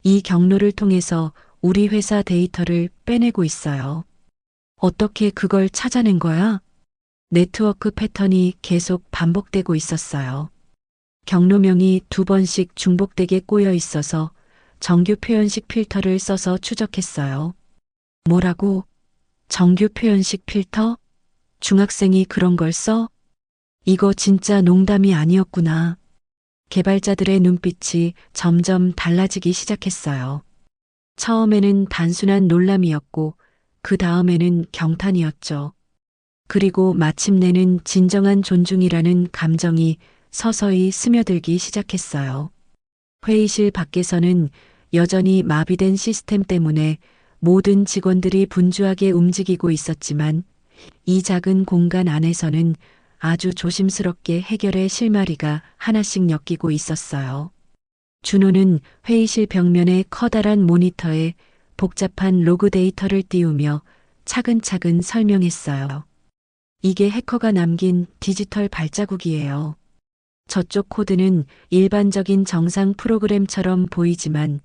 이 경로를 통해서 우리 회사 데이터를 빼내고 있어요. 어떻게 그걸 찾아낸 거야? 네트워크 패턴이 계속 반복되고 있었어요. 경로명이 2번씩 중복되게 꼬여 있어서 정규 표현식 필터를 써서 추적했어요. 뭐라고? 정규 표현식 필터? 중학생이 그런 걸 써? 이거 진짜 농담이 아니었구나. 개발자들의 눈빛이 점점 달라지기 시작했어요. 처음에는 단순한 놀람이었고 그 다음에는 경탄이었죠. 그리고 마침내는 진정한 존중이라는 감정이 서서히 스며들기 시작했어요. 회의실 밖에서는 여전히 마비된 시스템 때문에 모든 직원들이 분주하게 움직이고 있었지만 이 작은 공간 안에서는 아주 조심스럽게 해결의 실마리가 하나씩 엮이고 있었어요. 준호는 회의실 벽면의 커다란 모니터에 복잡한 로그 데이터를 띄우며 차근차근 설명했어요. 이게 해커가 남긴 디지털 발자국이에요. 저쪽 코드는 일반적인 정상 프로그램처럼 보이지만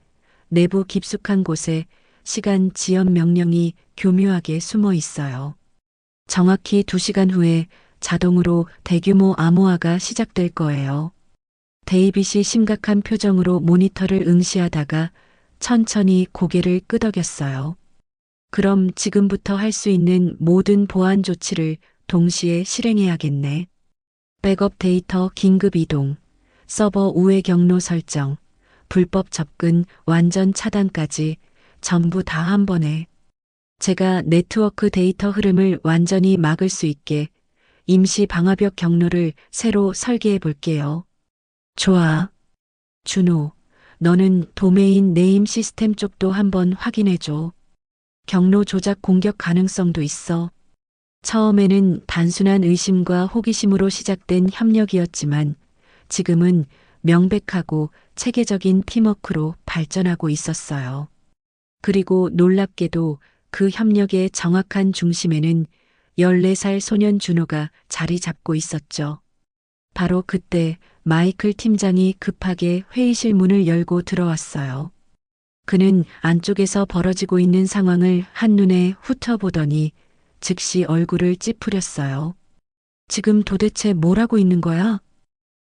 내부 깊숙한 곳에 시간 지연 명령이 교묘하게 숨어 있어요. 정확히 2시간 후에 자동으로 대규모 암호화가 시작될 거예요. 데이빗이 심각한 표정으로 모니터를 응시하다가 천천히 고개를 끄덕였어요. 그럼 지금부터 할 수 있는 모든 보안 조치를 동시에 실행해야겠네. 백업 데이터 긴급 이동, 서버 우회 경로 설정, 불법 접근 완전 차단까지 전부 다 한 번에. 제가 네트워크 데이터 흐름을 완전히 막을 수 있게 임시 방화벽 경로를 새로 설계해 볼게요. 좋아. 준호, 너는 도메인 네임 시스템 쪽도 한번 확인해 줘. 경로 조작 공격 가능성도 있어. 처음에는 단순한 의심과 호기심으로 시작된 협력이었지만 지금은 명백하고 체계적인 팀워크로 발전하고 있었어요. 그리고 놀랍게도 그 협력의 정확한 중심에는 14살 소년 준호가 자리 잡고 있었죠. 바로 그때 마이클 팀장이 급하게 회의실 문을 열고 들어왔어요. 그는 안쪽에서 벌어지고 있는 상황을 한눈에 훑어보더니 즉시 얼굴을 찌푸렸어요. 지금 도대체 뭘 하고 있는 거야?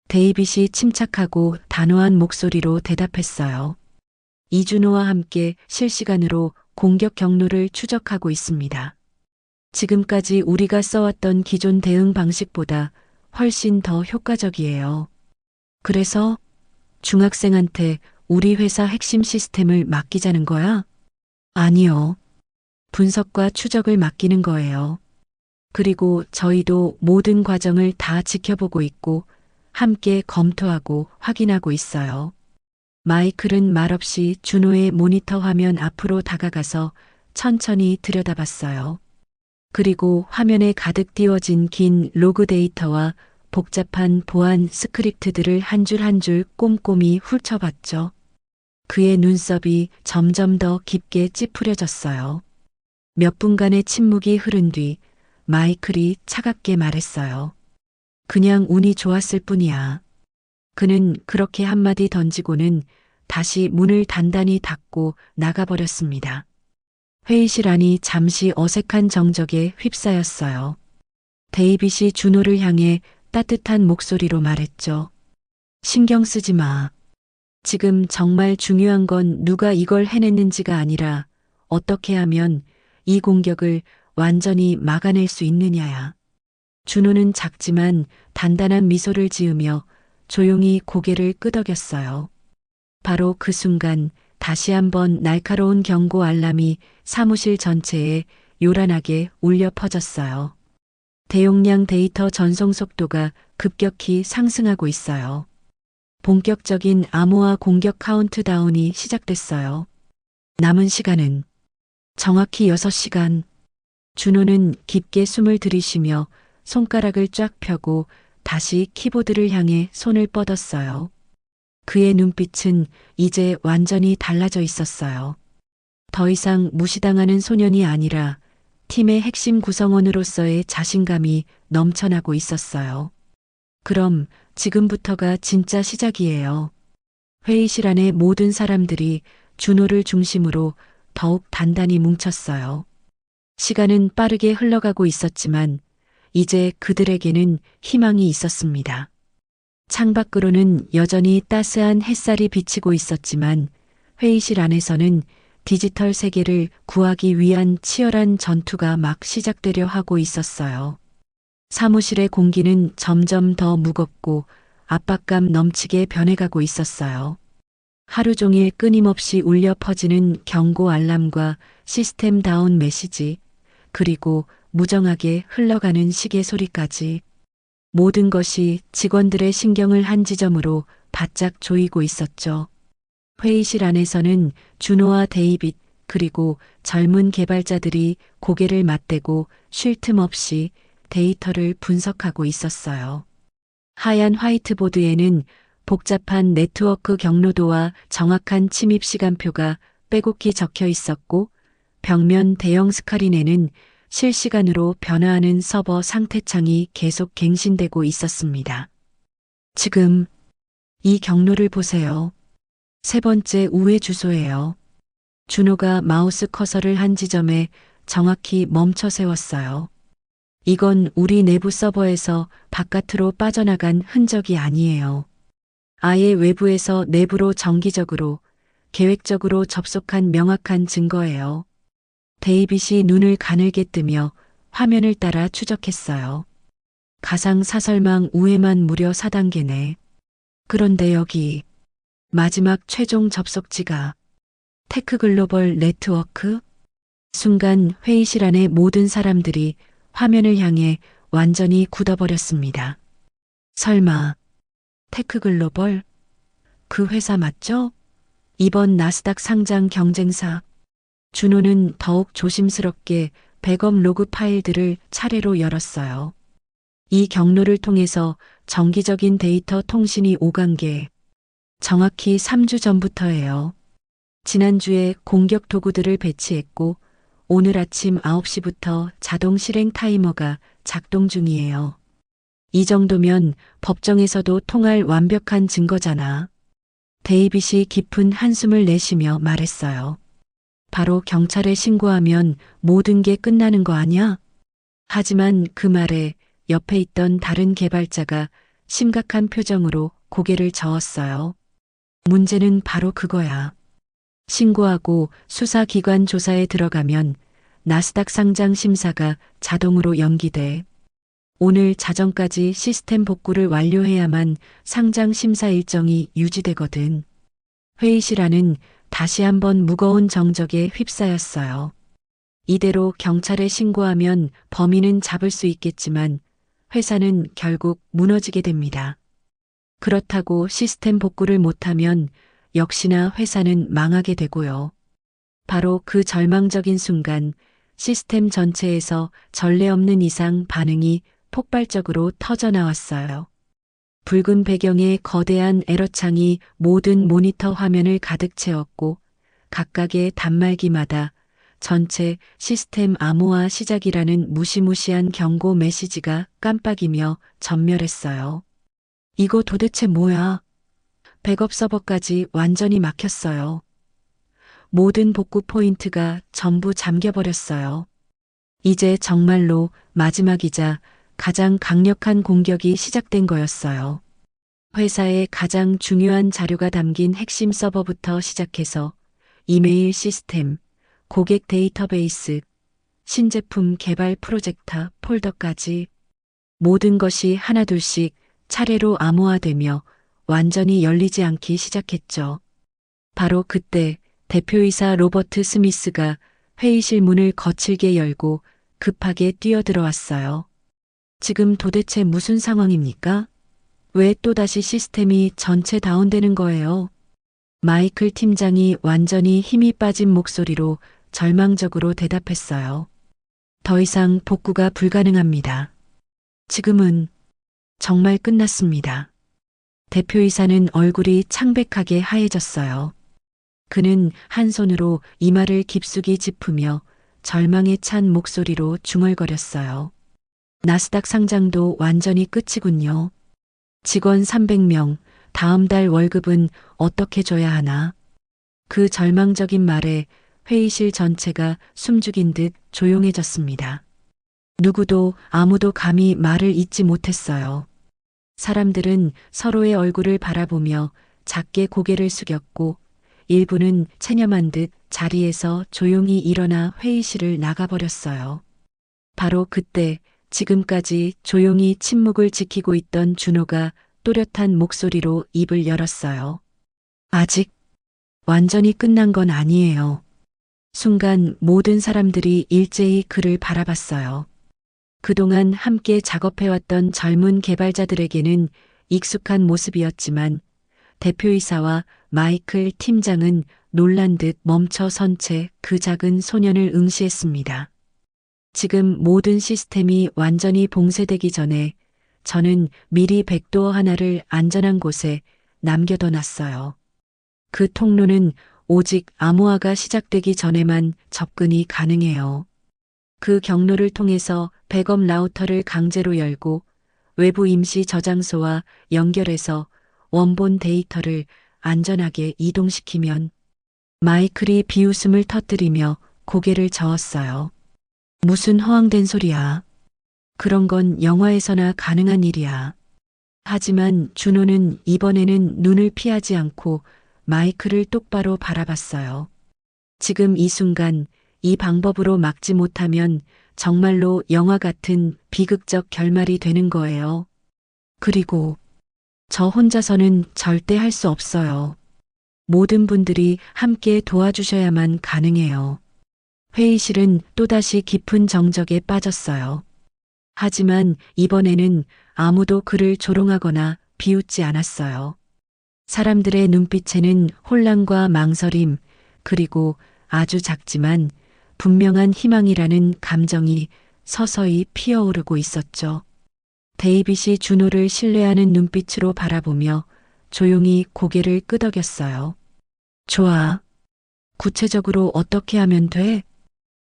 데이빗이 침착하고 단호한 목소리로 대답했어요. 이준호와 함께 실시간으로 공격 경로를 추적하고 있습니다. 지금까지 우리가 써왔던 기존 대응 방식보다 훨씬 더 효과적이에요. 그래서 중학생한테 우리 회사 핵심 시스템을 맡기자는 거야? 아니요. 분석과 추적을 맡기는 거예요. 그리고 저희도 모든 과정을 다 지켜보고 있고 함께 검토하고 확인하고 있어요. 마이클은 말없이 준호의 모니터 화면 앞으로 다가가서 천천히 들여다봤어요. 그리고 화면에 가득 띄워진 긴 로그 데이터와 복잡한 보안 스크립트들을 한 줄 한 줄 꼼꼼히 훑어봤죠. 그의 눈썹이 점점 더 깊게 찌푸려졌어요. 몇 분간의 침묵이 흐른 뒤 마이클이 차갑게 말했어요. 그냥 운이 좋았을 뿐이야. 그는 그렇게 한마디 던지고는 다시 문을 단단히 닫고 나가버렸습니다. 회의실 안이 잠시 어색한 정적에 휩싸였어요. 데이빗이 준호를 향해 따뜻한 목소리로 말했죠. 신경 쓰지 마. 지금 정말 중요한 건 누가 이걸 해냈는지가 아니라 어떻게 하면 이 공격을 완전히 막아낼 수 있느냐야. 준호는 작지만 단단한 미소를 지으며 조용히 고개를 끄덕였어요. 바로 그 순간 다시 한번 날카로운 경고 알람이 사무실 전체에 요란하게 울려 퍼졌어요. 대용량 데이터 전송 속도가 급격히 상승하고 있어요. 본격적인 암호화 공격 카운트다운이 시작됐어요. 남은 시간은 정확히 6시간. 준호는 깊게 숨을 들이쉬며 손가락을 쫙 펴고 다시 키보드를 향해 손을 뻗었어요. 그의 눈빛은 이제 완전히 달라져 있었어요. 더 이상 무시당하는 소년이 아니라 팀의 핵심 구성원으로서의 자신감이 넘쳐나고 있었어요. 그럼 지금부터가 진짜 시작이에요. 회의실 안의 모든 사람들이 준호를 중심으로 더욱 단단히 뭉쳤어요. 시간은 빠르게 흘러가고 있었지만 이제 그들에게는 희망이 있었습니다. 창밖으로는 여전히 따스한 햇살이 비치고 있었지만 회의실 안에서는 디지털 세계를 구하기 위한 치열한 전투가 막 시작되려 하고 있었어요. 사무실의 공기는 점점 더 무겁고 압박감 넘치게 변해가고 있었어요. 하루 종일 끊임없이 울려 퍼지는 경고 알람과 시스템 다운 메시지, 그리고 무정하게 흘러가는 시계 소리까지 모든 것이 직원들의 신경을 한 지점으로 바짝 조이고 있었죠. 회의실 안에서는 준호와 데이빗 그리고 젊은 개발자들이 고개를 맞대고 쉴 틈 없이 데이터를 분석하고 있었어요. 하얀 화이트보드에는 복잡한 네트워크 경로도와 정확한 침입 시간표가 빼곡히 적혀 있었고 벽면 대형 스크린에는 실시간으로 변화하는 서버 상태창이 계속 갱신되고 있었습니다. 지금 이 경로를 보세요. 3번째 우회 주소예요. 준호가 마우스 커서를 한 지점에 정확히 멈춰 세웠어요. 이건 우리 내부 서버에서 바깥으로 빠져나간 흔적이 아니에요. 아예 외부에서 내부로 정기적으로, 계획적으로 접속한 명확한 증거예요. 데이빗이 눈을 가늘게 뜨며 화면을 따라 추적했어요. 가상 사설망 우회만 무려 4단계네. 그런데 여기 마지막 최종 접속지가 테크글로벌 네트워크? 순간 회의실 안의 모든 사람들이 화면을 향해 완전히 굳어버렸습니다. 설마 테크글로벌? 그 회사 맞죠? 이번 나스닥 상장 경쟁사. 준호는 더욱 조심스럽게 백업 로그 파일들을 차례로 열었어요. 이 경로를 통해서 정기적인 데이터 통신이 오간 게 정확히 3주 전부터예요. 지난주에 공격 도구들을 배치했고 오늘 아침 9시부터 자동 실행 타이머가 작동 중이에요. 이 정도면 법정에서도 통할 완벽한 증거잖아. 데이빗이 깊은 한숨을 내쉬며 말했어요. 바로 경찰에 신고하면 모든 게 끝나는 거 아니야? 하지만 그 말에 옆에 있던 다른 개발자가 심각한 표정으로 고개를 저었어요. 문제는 바로 그거야. 신고하고 수사기관 조사에 들어가면 나스닥 상장 심사가 자동으로 연기돼. 오늘 자정까지 시스템 복구를 완료해야만 상장 심사 일정이 유지되거든. 회의실 안은 다시 한번 무거운 정적에 휩싸였어요. 이대로 경찰에 신고하면 범인은 잡을 수 있겠지만 회사는 결국 무너지게 됩니다. 그렇다고 시스템 복구를 못하면 역시나 회사는 망하게 되고요. 바로 그 절망적인 순간 시스템 전체에서 전례 없는 이상 반응이 폭발적으로 터져 나왔어요. 붉은 배경의 거대한 에러창이 모든 모니터 화면을 가득 채웠고 각각의 단말기마다 전체 시스템 암호화 시작이라는 무시무시한 경고 메시지가 깜빡이며 전멸했어요. 이거 도대체 뭐야? 백업 서버까지 완전히 막혔어요. 모든 복구 포인트가 전부 잠겨버렸어요. 이제 정말로 마지막이자 가장 강력한 공격이 시작된 거였어요. 회사의 가장 중요한 자료가 담긴 핵심 서버부터 시작해서 이메일 시스템, 고객 데이터베이스, 신제품 개발 프로젝트 폴더까지 모든 것이 하나둘씩 차례로 암호화되며 완전히 열리지 않기 시작했죠. 바로 그때 대표이사 로버트 스미스가 회의실 문을 거칠게 열고 급하게 뛰어들어왔어요. 지금 도대체 무슨 상황입니까? 왜 또다시 시스템이 전체 다운되는 거예요? 마이클 팀장이 완전히 힘이 빠진 목소리로 절망적으로 대답했어요. 더 이상 복구가 불가능합니다. 지금은 정말 끝났습니다. 대표이사는 얼굴이 창백하게 하얘졌어요. 그는 한 손으로 이마를 깊숙이 짚으며 절망에 찬 목소리로 중얼거렸어요. 나스닥 상장도 완전히 끝이군요. 직원 300명, 다음 달 월급은 어떻게 줘야 하나? 그 절망적인 말에 회의실 전체가 숨죽인 듯 조용해졌습니다. 누구도 아무도 감히 말을 잇지 못했어요. 사람들은 서로의 얼굴을 바라보며 작게 고개를 숙였고 일부는 체념한 듯 자리에서 조용히 일어나 회의실을 나가버렸어요. 바로 그때 지금까지 조용히 침묵을 지키고 있던 준호가 또렷한 목소리로 입을 열었어요. 아직 완전히 끝난 건 아니에요. 순간 모든 사람들이 일제히 그를 바라봤어요. 그동안 함께 작업해왔던 젊은 개발자들에게는 익숙한 모습이었지만 대표이사와 마이클 팀장은 놀란 듯 멈춰 선 채 그 작은 소년을 응시했습니다. 지금 모든 시스템이 완전히 봉쇄되기 전에 저는 미리 백도어 하나를 안전한 곳에 남겨둬 놨어요. 그 통로는 오직 암호화가 시작되기 전에만 접근이 가능해요. 그 경로를 통해서 백업 라우터를 강제로 열고 외부 임시 저장소와 연결해서 원본 데이터를 안전하게 이동시키면 마이클이 비웃음을 터뜨리며 고개를 저었어요. 무슨 허황된 소리야. 그런 건 영화에서나 가능한 일이야. 하지만 준호는 이번에는 눈을 피하지 않고 마이클을 똑바로 바라봤어요. 지금 이 순간 이 방법으로 막지 못하면 정말로 영화 같은 비극적 결말이 되는 거예요. 그리고 저 혼자서는 절대 할 수 없어요. 모든 분들이 함께 도와주셔야만 가능해요. 회의실은 또다시 깊은 정적에 빠졌어요. 하지만 이번에는 아무도 그를 조롱하거나 비웃지 않았어요. 사람들의 눈빛에는 혼란과 망설임, 그리고 아주 작지만 분명한 희망이라는 감정이 서서히 피어오르고 있었죠. 데이빗이 준호를 신뢰하는 눈빛으로 바라보며 조용히 고개를 끄덕였어요. 좋아. 구체적으로 어떻게 하면 돼?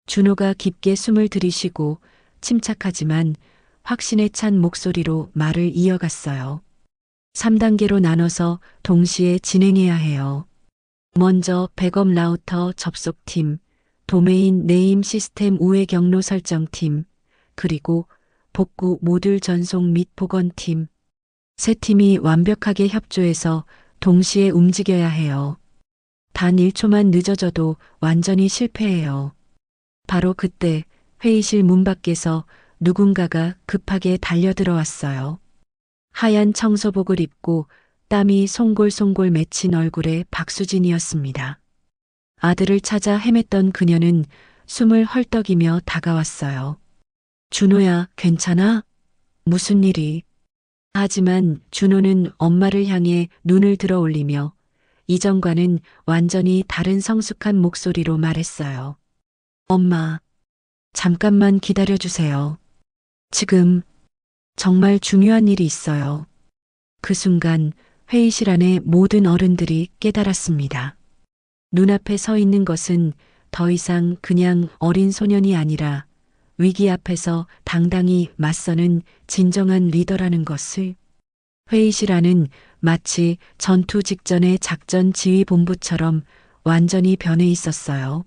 준호가 깊게 숨을 들이쉬고 침착하지만 확신에 찬 목소리로 말을 이어갔어요. 3단계로 나눠서 동시에 진행해야 해요. 먼저 백업 라우터 접속팀, 도메인 네임 시스템 우회 경로 설정팀, 그리고 복구 모듈 전송 및 복원팀. 세 팀이 완벽하게 협조해서 동시에 움직여야 해요. 단 1초만 늦어져도 완전히 실패해요. 바로 그때 회의실 문 밖에서 누군가가 급하게 달려들어왔어요. 하얀 청소복을 입고 땀이 송골송골 맺힌 얼굴의 박수진이었습니다. 아들을 찾아 헤맸던 그녀는 숨을 헐떡이며 다가왔어요. 준호야, 괜찮아? 무슨 일이? 하지만 준호는 엄마를 향해 눈을 들어 올리며 이전과는 완전히 다른 성숙한 목소리로 말했어요. 엄마, 잠깐만 기다려주세요. 지금 정말 중요한 일이 있어요. 그 순간 회의실 안의 모든 어른들이 깨달았습니다. 눈앞에 서 있는 것은 더 이상 그냥 어린 소년이 아니라 위기 앞에서 당당히 맞서는 진정한 리더라는 것을. 회의실 안은 마치 전투 직전의 작전 지휘 본부처럼 완전히 변해 있었어요.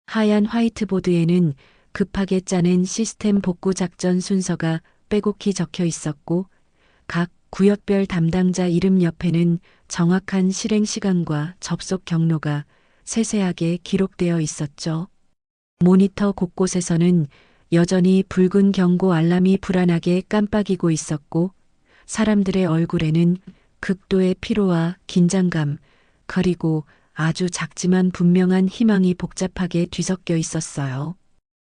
하얀 화이트보드에는 급하게 짜낸 시스템 복구 작전 순서가 빼곡히 적혀 있었고 각 구역별 담당자 이름 옆에는 정확한 실행 시간과 접속 경로가 세세하게 기록되어 있었죠. 모니터 곳곳에서는 여전히 붉은 경고 알람이 불안하게 깜빡이고 있었고 사람들의 얼굴에는 극도의 피로와 긴장감 그리고 아주 작지만 분명한 희망이 복잡하게 뒤섞여 있었어요.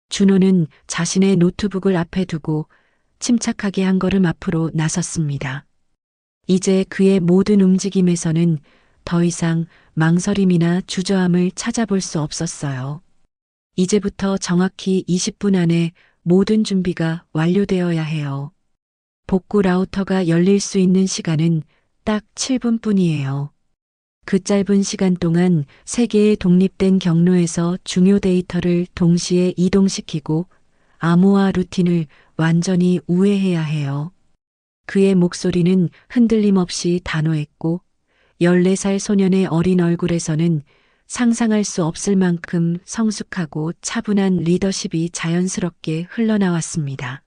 준호는 자신의 노트북을 앞에 두고 침착하게 한 걸음 앞으로 나섰습니다. 이제 그의 모든 움직임에서는 더 이상 망설임이나 주저함을 찾아볼 수 없었어요. 이제부터 정확히 20분 안에 모든 준비가 완료되어야 해요. 복구 라우터가 열릴 수 있는 시간은 딱 7분뿐이에요. 그 짧은 시간 동안 3개의 독립된 경로에서 중요 데이터를 동시에 이동시키고 암호화 루틴을 완전히 우회해야 해요. 그의 목소리는 흔들림 없이 단호했고 14살 소년의 어린 얼굴에서는 상상할 수 없을 만큼 성숙하고 차분한 리더십이 자연스럽게 흘러나왔습니다.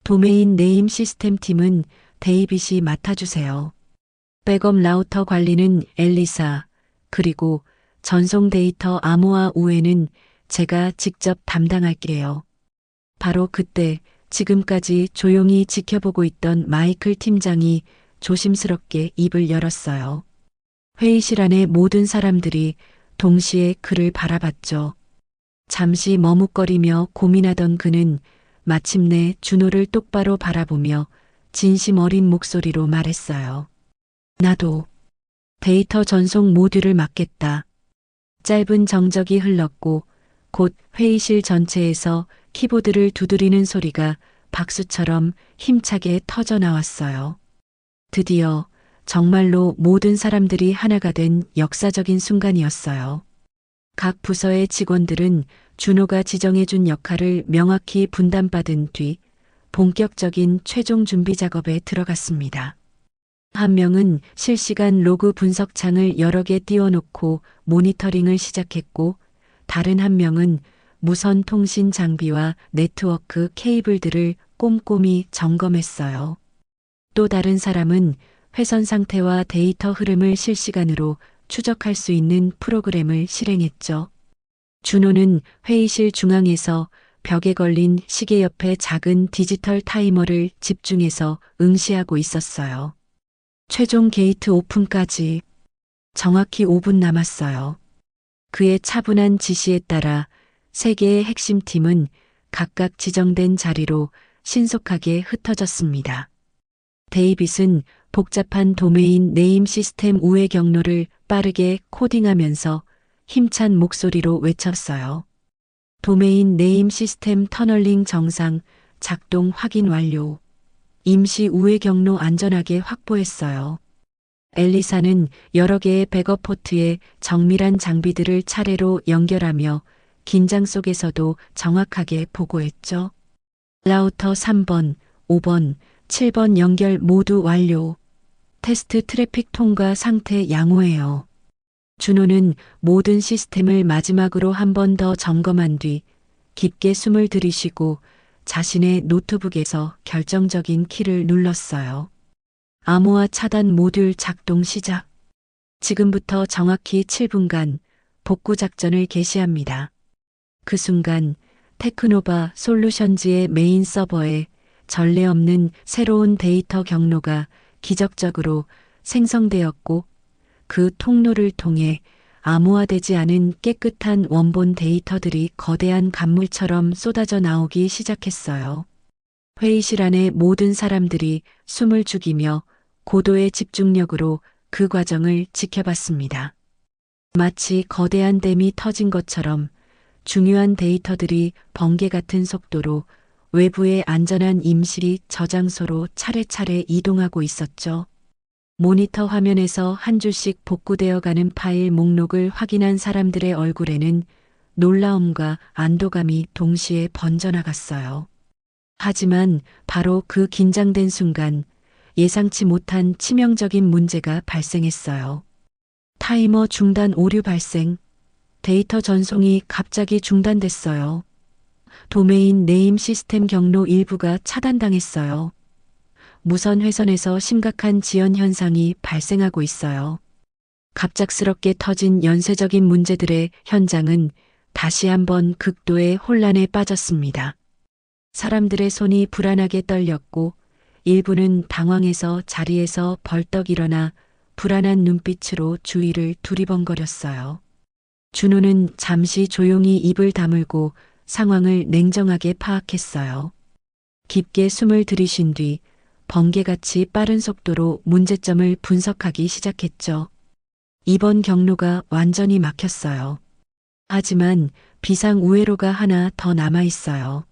도메인 네임 시스템 팀은 데이빗이 맡아주세요. 백업 라우터 관리는 엘리사, 그리고 전송 데이터 암호화 우회는 제가 직접 담당할게요. 바로 그때 지금까지 조용히 지켜보고 있던 마이클 팀장이 조심스럽게 입을 열었어요. 회의실 안의 모든 사람들이 동시에 그를 바라봤죠. 잠시 머뭇거리며 고민하던 그는 마침내 준호를 똑바로 바라보며 진심 어린 목소리로 말했어요. 나도 데이터 전송 모듈을 맡겠다. 짧은 정적이 흘렀고 곧 회의실 전체에서 키보드를 두드리는 소리가 박수처럼 힘차게 터져 나왔어요. 드디어 정말로 모든 사람들이 하나가 된 역사적인 순간이었어요. 각 부서의 직원들은 준호가 지정해준 역할을 명확히 분담받은 뒤 본격적인 최종 준비 작업에 들어갔습니다. 한 명은 실시간 로그 분석창을 여러 개 띄워놓고 모니터링을 시작했고 다른 한 명은 무선 통신 장비와 네트워크 케이블들을 꼼꼼히 점검했어요. 또 다른 사람은 회선 상태와 데이터 흐름을 실시간으로 추적할 수 있는 프로그램을 실행했죠. 준호는 회의실 중앙에서 벽에 걸린 시계 옆에 작은 디지털 타이머를 집중해서 응시하고 있었어요. 최종 게이트 오픈까지 정확히 5분 남았어요. 그의 차분한 지시에 따라 3개의 핵심 팀은 각각 지정된 자리로 신속하게 흩어졌습니다. 데이빗은 복잡한 도메인 네임 시스템 우회 경로를 빠르게 코딩하면서 힘찬 목소리로 외쳤어요. 도메인 네임 시스템 터널링 정상 작동 확인 완료. 임시 우회 경로 안전하게 확보했어요. 엘리사는 여러 개의 백업 포트에 정밀한 장비들을 차례로 연결하며 긴장 속에서도 정확하게 보고했죠. 라우터 3번, 5번, 7번 연결 모두 완료. 테스트 트래픽 통과 상태 양호해요. 준호는 모든 시스템을 마지막으로 한 번 더 점검한 뒤 깊게 숨을 들이쉬고 자신의 노트북에서 결정적인 키를 눌렀어요. 암호화 차단 모듈 작동 시작. 지금부터 정확히 7분간 복구 작전을 개시합니다. 그 순간 테크노바 솔루션즈의 메인 서버에 전례 없는 새로운 데이터 경로가 기적적으로 생성되었고 그 통로를 통해 암호화되지 않은 깨끗한 원본 데이터들이 거대한 간물처럼 쏟아져 나오기 시작했어요. 회의실 안의 모든 사람들이 숨을 죽이며 고도의 집중력으로 그 과정을 지켜봤습니다. 마치 거대한 댐이 터진 것처럼 중요한 데이터들이 번개 같은 속도로 외부의 안전한 임시 저장소로 차례차례 이동하고 있었죠. 모니터 화면에서 한 줄씩 복구되어 가는 파일 목록을 확인한 사람들의 얼굴에는 놀라움과 안도감이 동시에 번져나갔어요. 하지만 바로 그 긴장된 순간 예상치 못한 치명적인 문제가 발생했어요. 타이머 중단 오류 발생. 데이터 전송이 갑자기 중단됐어요. 도메인 네임 시스템 경로 일부가 차단당했어요. 무선 회선에서 심각한 지연 현상이 발생하고 있어요. 갑작스럽게 터진 연쇄적인 문제들의 현장은 다시 한번 극도의 혼란에 빠졌습니다. 사람들의 손이 불안하게 떨렸고 일부는 당황해서 자리에서 벌떡 일어나 불안한 눈빛으로 주위를 두리번거렸어요. 준호는 잠시 조용히 입을 다물고 상황을 냉정하게 파악했어요. 깊게 숨을 들이쉰 뒤 번개같이 빠른 속도로 문제점을 분석하기 시작했죠. 이번 경로가 완전히 막혔어요. 하지만 비상 우회로가 하나 더 남아 있어요.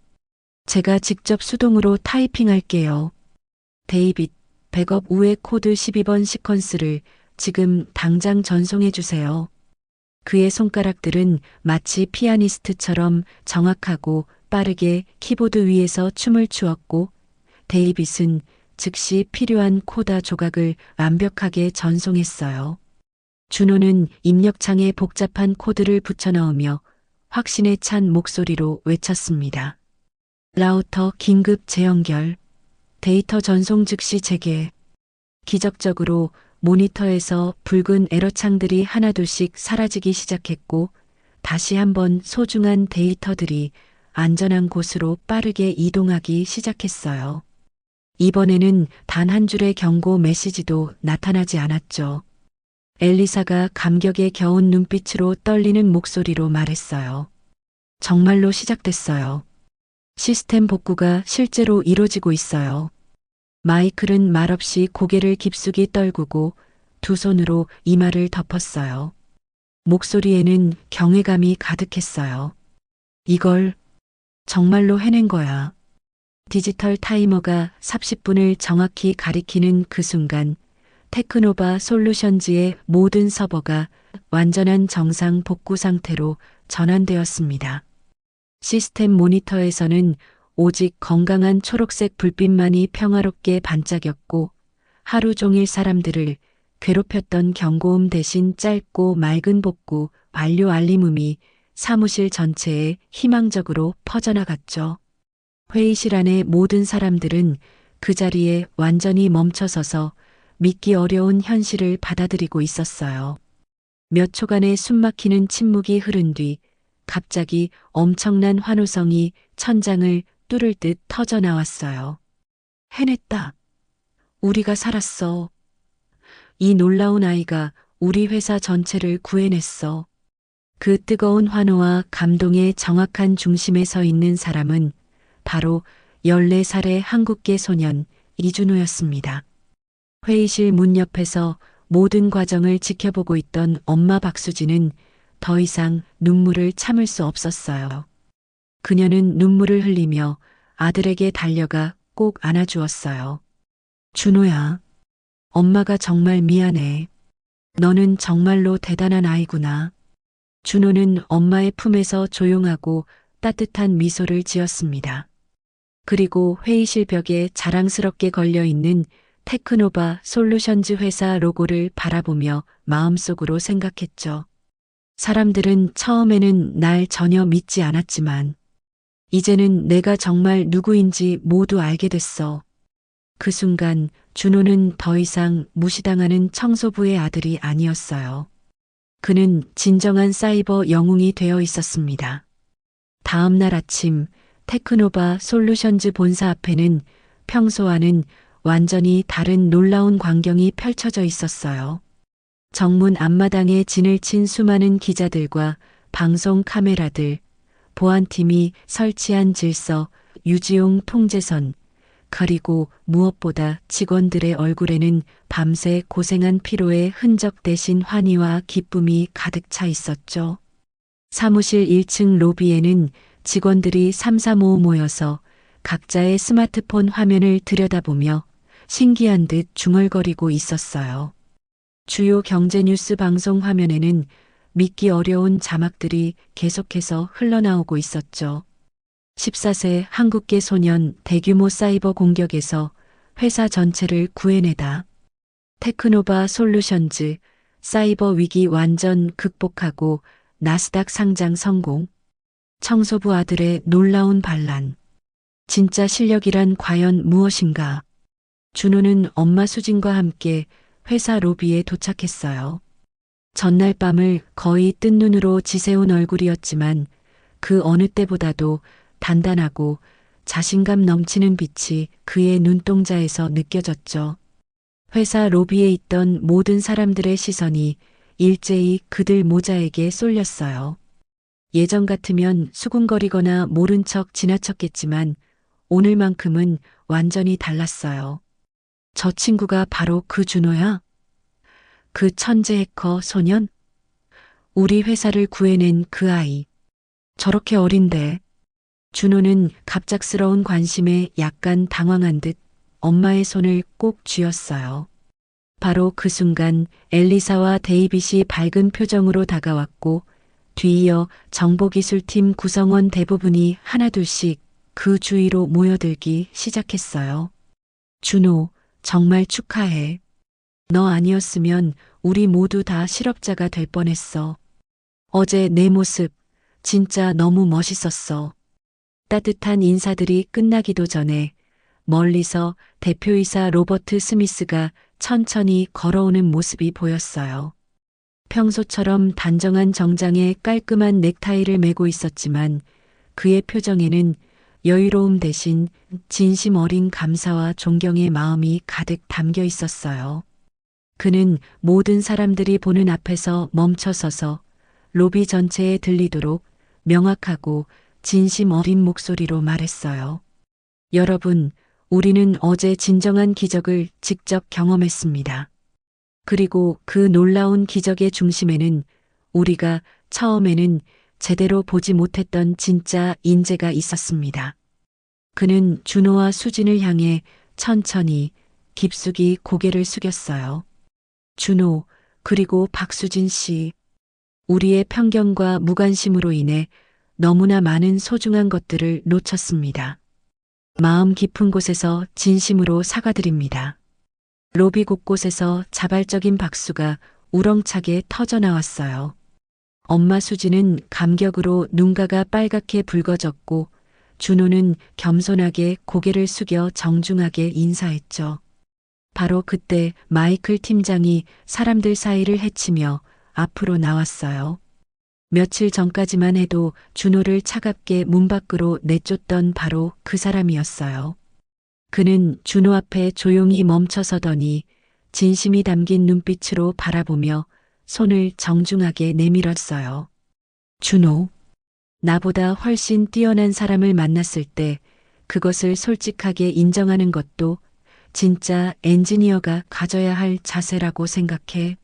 제가 직접 수동으로 타이핑할게요. 데이빗, 백업 우회 코드 12번 시퀀스를 지금 당장 전송해 주세요. 그의 손가락들은 마치 피아니스트처럼 정확하고 빠르게 키보드 위에서 춤을 추었고 데이빗은 즉시 필요한 코다 조각을 완벽하게 전송했어요. 준호는 입력창에 복잡한 코드를 붙여넣으며 확신에 찬 목소리로 외쳤습니다. 라우터 긴급 재연결. 데이터 전송 즉시 재개. 기적적으로 모니터에서 붉은 에러창들이 하나둘씩 사라지기 시작했고 다시 한번 소중한 데이터들이 안전한 곳으로 빠르게 이동하기 시작했어요. 이번에는 단 한 줄의 경고 메시지도 나타나지 않았죠. 엘리사가 감격에 겨운 눈빛으로 떨리는 목소리로 말했어요. 정말로 시작됐어요. 시스템 복구가 실제로 이루어지고 있어요. 마이클은 말없이 고개를 깊숙이 떨구고 두 손으로 이마를 덮었어요. 목소리에는 경외감이 가득했어요. 이걸 정말로 해낸 거야. 디지털 타이머가 30분을 정확히 가리키는 그 순간 테크노바 솔루션즈의 모든 서버가 완전한 정상 복구 상태로 전환되었습니다. 시스템 모니터에서는 오직 건강한 초록색 불빛만이 평화롭게 반짝였고 하루 종일 사람들을 괴롭혔던 경고음 대신 짧고 맑은 복구 완료 알림음이 사무실 전체에 희망적으로 퍼져나갔죠. 회의실 안의 모든 사람들은 그 자리에 완전히 멈춰서서 믿기 어려운 현실을 받아들이고 있었어요. 몇 초간의 숨막히는 침묵이 흐른 뒤 갑자기 엄청난 환호성이 천장을 뚫을 듯 터져 나왔어요. 해냈다. 우리가 살았어. 이 놀라운 아이가 우리 회사 전체를 구해냈어. 그 뜨거운 환호와 감동의 정확한 중심에 서 있는 사람은 바로 14살의 한국계 소년 이준호였습니다. 회의실 문 옆에서 모든 과정을 지켜보고 있던 엄마 박수진은 더 이상 눈물을 참을 수 없었어요. 그녀는 눈물을 흘리며 아들에게 달려가 꼭 안아주었어요. 준호야, 엄마가 정말 미안해. 너는 정말로 대단한 아이구나. 준호는 엄마의 품에서 조용하고 따뜻한 미소를 지었습니다. 그리고 회의실 벽에 자랑스럽게 걸려있는 테크노바 솔루션즈 회사 로고를 바라보며 마음속으로 생각했죠. 사람들은 처음에는 날 전혀 믿지 않았지만 이제는 내가 정말 누구인지 모두 알게 됐어. 그 순간 준호는 더 이상 무시당하는 청소부의 아들이 아니었어요. 그는 진정한 사이버 영웅이 되어 있었습니다. 다음 날 아침 테크노바 솔루션즈 본사 앞에는 평소와는 완전히 다른 놀라운 광경이 펼쳐져 있었어요. 정문 앞마당에 진을 친 수많은 기자들과 방송 카메라들, 보안팀이 설치한 질서, 유지용 통제선, 그리고 무엇보다 직원들의 얼굴에는 밤새 고생한 피로의 흔적 대신 환희와 기쁨이 가득 차 있었죠. 사무실 1층 로비에는 직원들이 삼삼오오 모여서 각자의 스마트폰 화면을 들여다보며 신기한 듯 중얼거리고 있었어요. 주요 경제 뉴스 방송 화면에는 믿기 어려운 자막들이 계속해서 흘러나오고 있었죠. 14세 한국계 소년 대규모 사이버 공격에서 회사 전체를 구해내다. 테크노바 솔루션즈 사이버 위기 완전 극복하고 나스닥 상장 성공. 청소부 아들의 놀라운 반란. 진짜 실력이란 과연 무엇인가? 준호는 엄마 수진과 함께 회사 로비에 도착했어요. 전날 밤을 거의 뜬 눈으로 지새운 얼굴이었지만 그 어느 때보다도 단단하고 자신감 넘치는 빛이 그의 눈동자에서 느껴졌죠. 회사 로비에 있던 모든 사람들의 시선이 일제히 그들 모자에게 쏠렸어요. 예전 같으면 수군거리거나 모른 척 지나쳤겠지만 오늘만큼은 완전히 달랐어요. 저 친구가 바로 그 준호야? 그 천재 해커 소년? 우리 회사를 구해낸 그 아이. 저렇게 어린데. 준호는 갑작스러운 관심에 약간 당황한 듯 엄마의 손을 꼭 쥐었어요. 바로 그 순간 엘리사와 데이빗이 밝은 표정으로 다가왔고 뒤이어 정보기술팀 구성원 대부분이 하나둘씩 그 주위로 모여들기 시작했어요. 준호, 정말 축하해. 너 아니었으면 우리 모두 다 실업자가 될 뻔했어. 어제 내 모습 진짜 너무 멋있었어. 따뜻한 인사들이 끝나기도 전에 멀리서 대표이사 로버트 스미스가 천천히 걸어오는 모습이 보였어요. 평소처럼 단정한 정장에 깔끔한 넥타이를 메고 있었지만 그의 표정에는 여유로움 대신 진심 어린 감사와 존경의 마음이 가득 담겨 있었어요. 그는 모든 사람들이 보는 앞에서 멈춰서서 로비 전체에 들리도록 명확하고 진심 어린 목소리로 말했어요. 여러분, 우리는 어제 진정한 기적을 직접 경험했습니다. 그리고 그 놀라운 기적의 중심에는 우리가 처음에는 제대로 보지 못했던 진짜 인재가 있었습니다. 그는 준호와 수진을 향해 천천히 깊숙이 고개를 숙였어요. 준호, 그리고 박수진 씨. 우리의 편견과 무관심으로 인해 너무나 많은 소중한 것들을 놓쳤습니다. 마음 깊은 곳에서 진심으로 사과드립니다. 로비 곳곳에서 자발적인 박수가 우렁차게 터져나왔어요. 엄마 수지는 감격으로 눈가가 빨갛게 붉어졌고 준호는 겸손하게 고개를 숙여 정중하게 인사했죠. 바로 그때 마이클 팀장이 사람들 사이를 헤치며 앞으로 나왔어요. 며칠 전까지만 해도 준호를 차갑게 문 밖으로 내쫓던 바로 그 사람이었어요. 그는 준호 앞에 조용히 멈춰서더니 진심이 담긴 눈빛으로 바라보며 손을 정중하게 내밀었어요. 준호, 나보다 훨씬 뛰어난 사람을 만났을 때 그것을 솔직하게 인정하는 것도 진짜 엔지니어가 가져야 할 자세라고 생각해.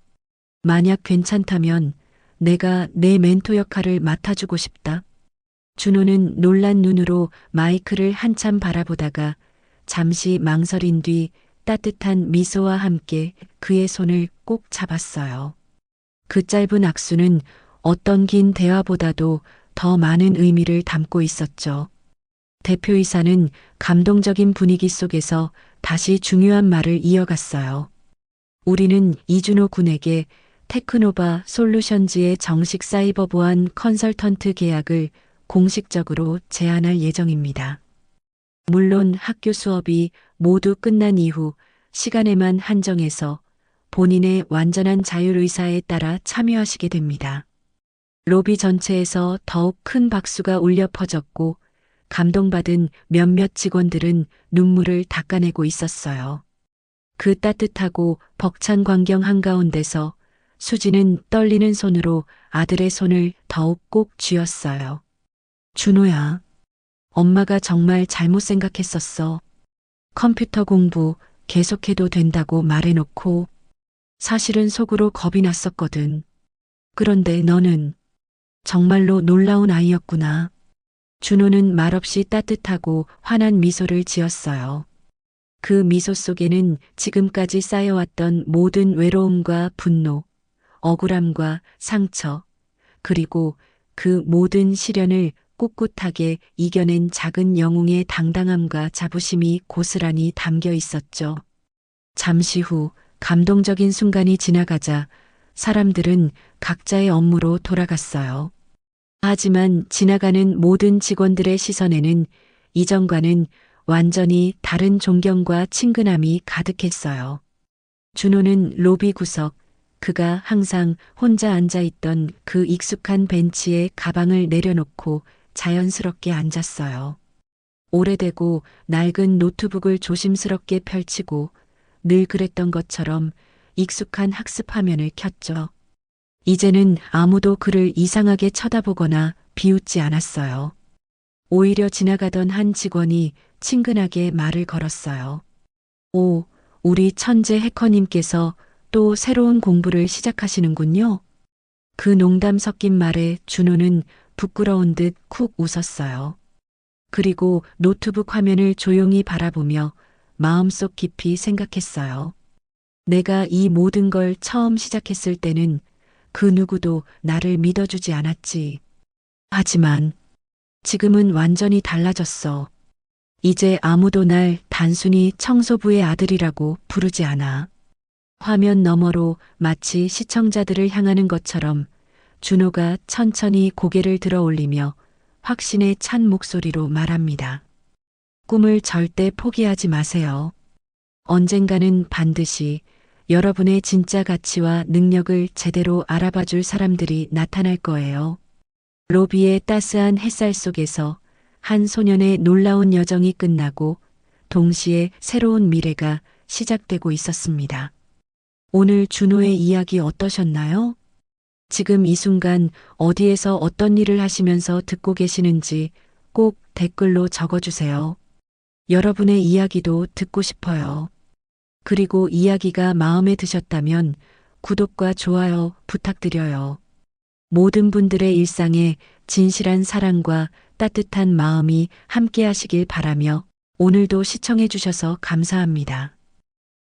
만약 괜찮다면 내가 내 멘토 역할을 맡아주고 싶다. 준호는 놀란 눈으로 마이크를 한참 바라보다가 잠시 망설인 뒤 따뜻한 미소와 함께 그의 손을 꼭 잡았어요. 그 짧은 악수는 어떤 긴 대화보다도 더 많은 의미를 담고 있었죠. 대표이사는 감동적인 분위기 속에서 다시 중요한 말을 이어갔어요. 우리는 이준호 군에게 테크노바 솔루션즈의 정식 사이버 보안 컨설턴트 계약을 공식적으로 제안할 예정입니다. 물론 학교 수업이 모두 끝난 이후 시간에만 한정해서 본인의 완전한 자율의사에 따라 참여하시게 됩니다. 로비 전체에서 더욱 큰 박수가 울려 퍼졌고 감동받은 몇몇 직원들은 눈물을 닦아내고 있었어요. 그 따뜻하고 벅찬 광경 한가운데서 수지는 떨리는 손으로 아들의 손을 더욱 꼭 쥐었어요. 준호야, 엄마가 정말 잘못 생각했었어. 컴퓨터 공부 계속해도 된다고 말해놓고 사실은 속으로 겁이 났었거든. 그런데 너는 정말로 놀라운 아이였구나. 준호는 말없이 따뜻하고 환한 미소를 지었어요. 그 미소 속에는 지금까지 쌓여왔던 모든 외로움과 분노, 억울함과 상처, 그리고 그 모든 시련을 꿋꿋하게 이겨낸 작은 영웅의 당당함과 자부심이 고스란히 담겨 있었죠. 잠시 후 감동적인 순간이 지나가자 사람들은 각자의 업무로 돌아갔어요. 하지만 지나가는 모든 직원들의 시선에는 이전과는 완전히 다른 존경과 친근함이 가득했어요. 준호는 로비 구석, 그가 항상 혼자 앉아있던 그 익숙한 벤치에 가방을 내려놓고 자연스럽게 앉았어요. 오래되고 낡은 노트북을 조심스럽게 펼치고 늘 그랬던 것처럼 익숙한 학습 화면을 켰죠. 이제는 아무도 그를 이상하게 쳐다보거나 비웃지 않았어요. 오히려 지나가던 한 직원이 친근하게 말을 걸었어요. 오, 우리 천재 해커님께서 또 새로운 공부를 시작하시는군요. 그 농담 섞인 말에 준호는 부끄러운 듯 쿡 웃었어요. 그리고 노트북 화면을 조용히 바라보며 마음속 깊이 생각했어요. 내가 이 모든 걸 처음 시작했을 때는 그 누구도 나를 믿어주지 않았지. 하지만 지금은 완전히 달라졌어. 이제 아무도 날 단순히 청소부의 아들이라고 부르지 않아. 화면 너머로 마치 시청자들을 향하는 것처럼 준호가 천천히 고개를 들어 올리며 확신에 찬 목소리로 말합니다. 꿈을 절대 포기하지 마세요. 언젠가는 반드시 여러분의 진짜 가치와 능력을 제대로 알아봐 줄 사람들이 나타날 거예요. 로비의 따스한 햇살 속에서 한 소년의 놀라운 여정이 끝나고 동시에 새로운 미래가 시작되고 있었습니다. 오늘 준호의 이야기 어떠셨나요? 지금 이 순간 어디에서 어떤 일을 하시면서 듣고 계시는지 꼭 댓글로 적어주세요. 여러분의 이야기도 듣고 싶어요. 그리고 이야기가 마음에 드셨다면 구독과 좋아요 부탁드려요. 모든 분들의 일상에 진실한 사랑과 따뜻한 마음이 함께 하시길 바라며 오늘도 시청해 주셔서 감사합니다.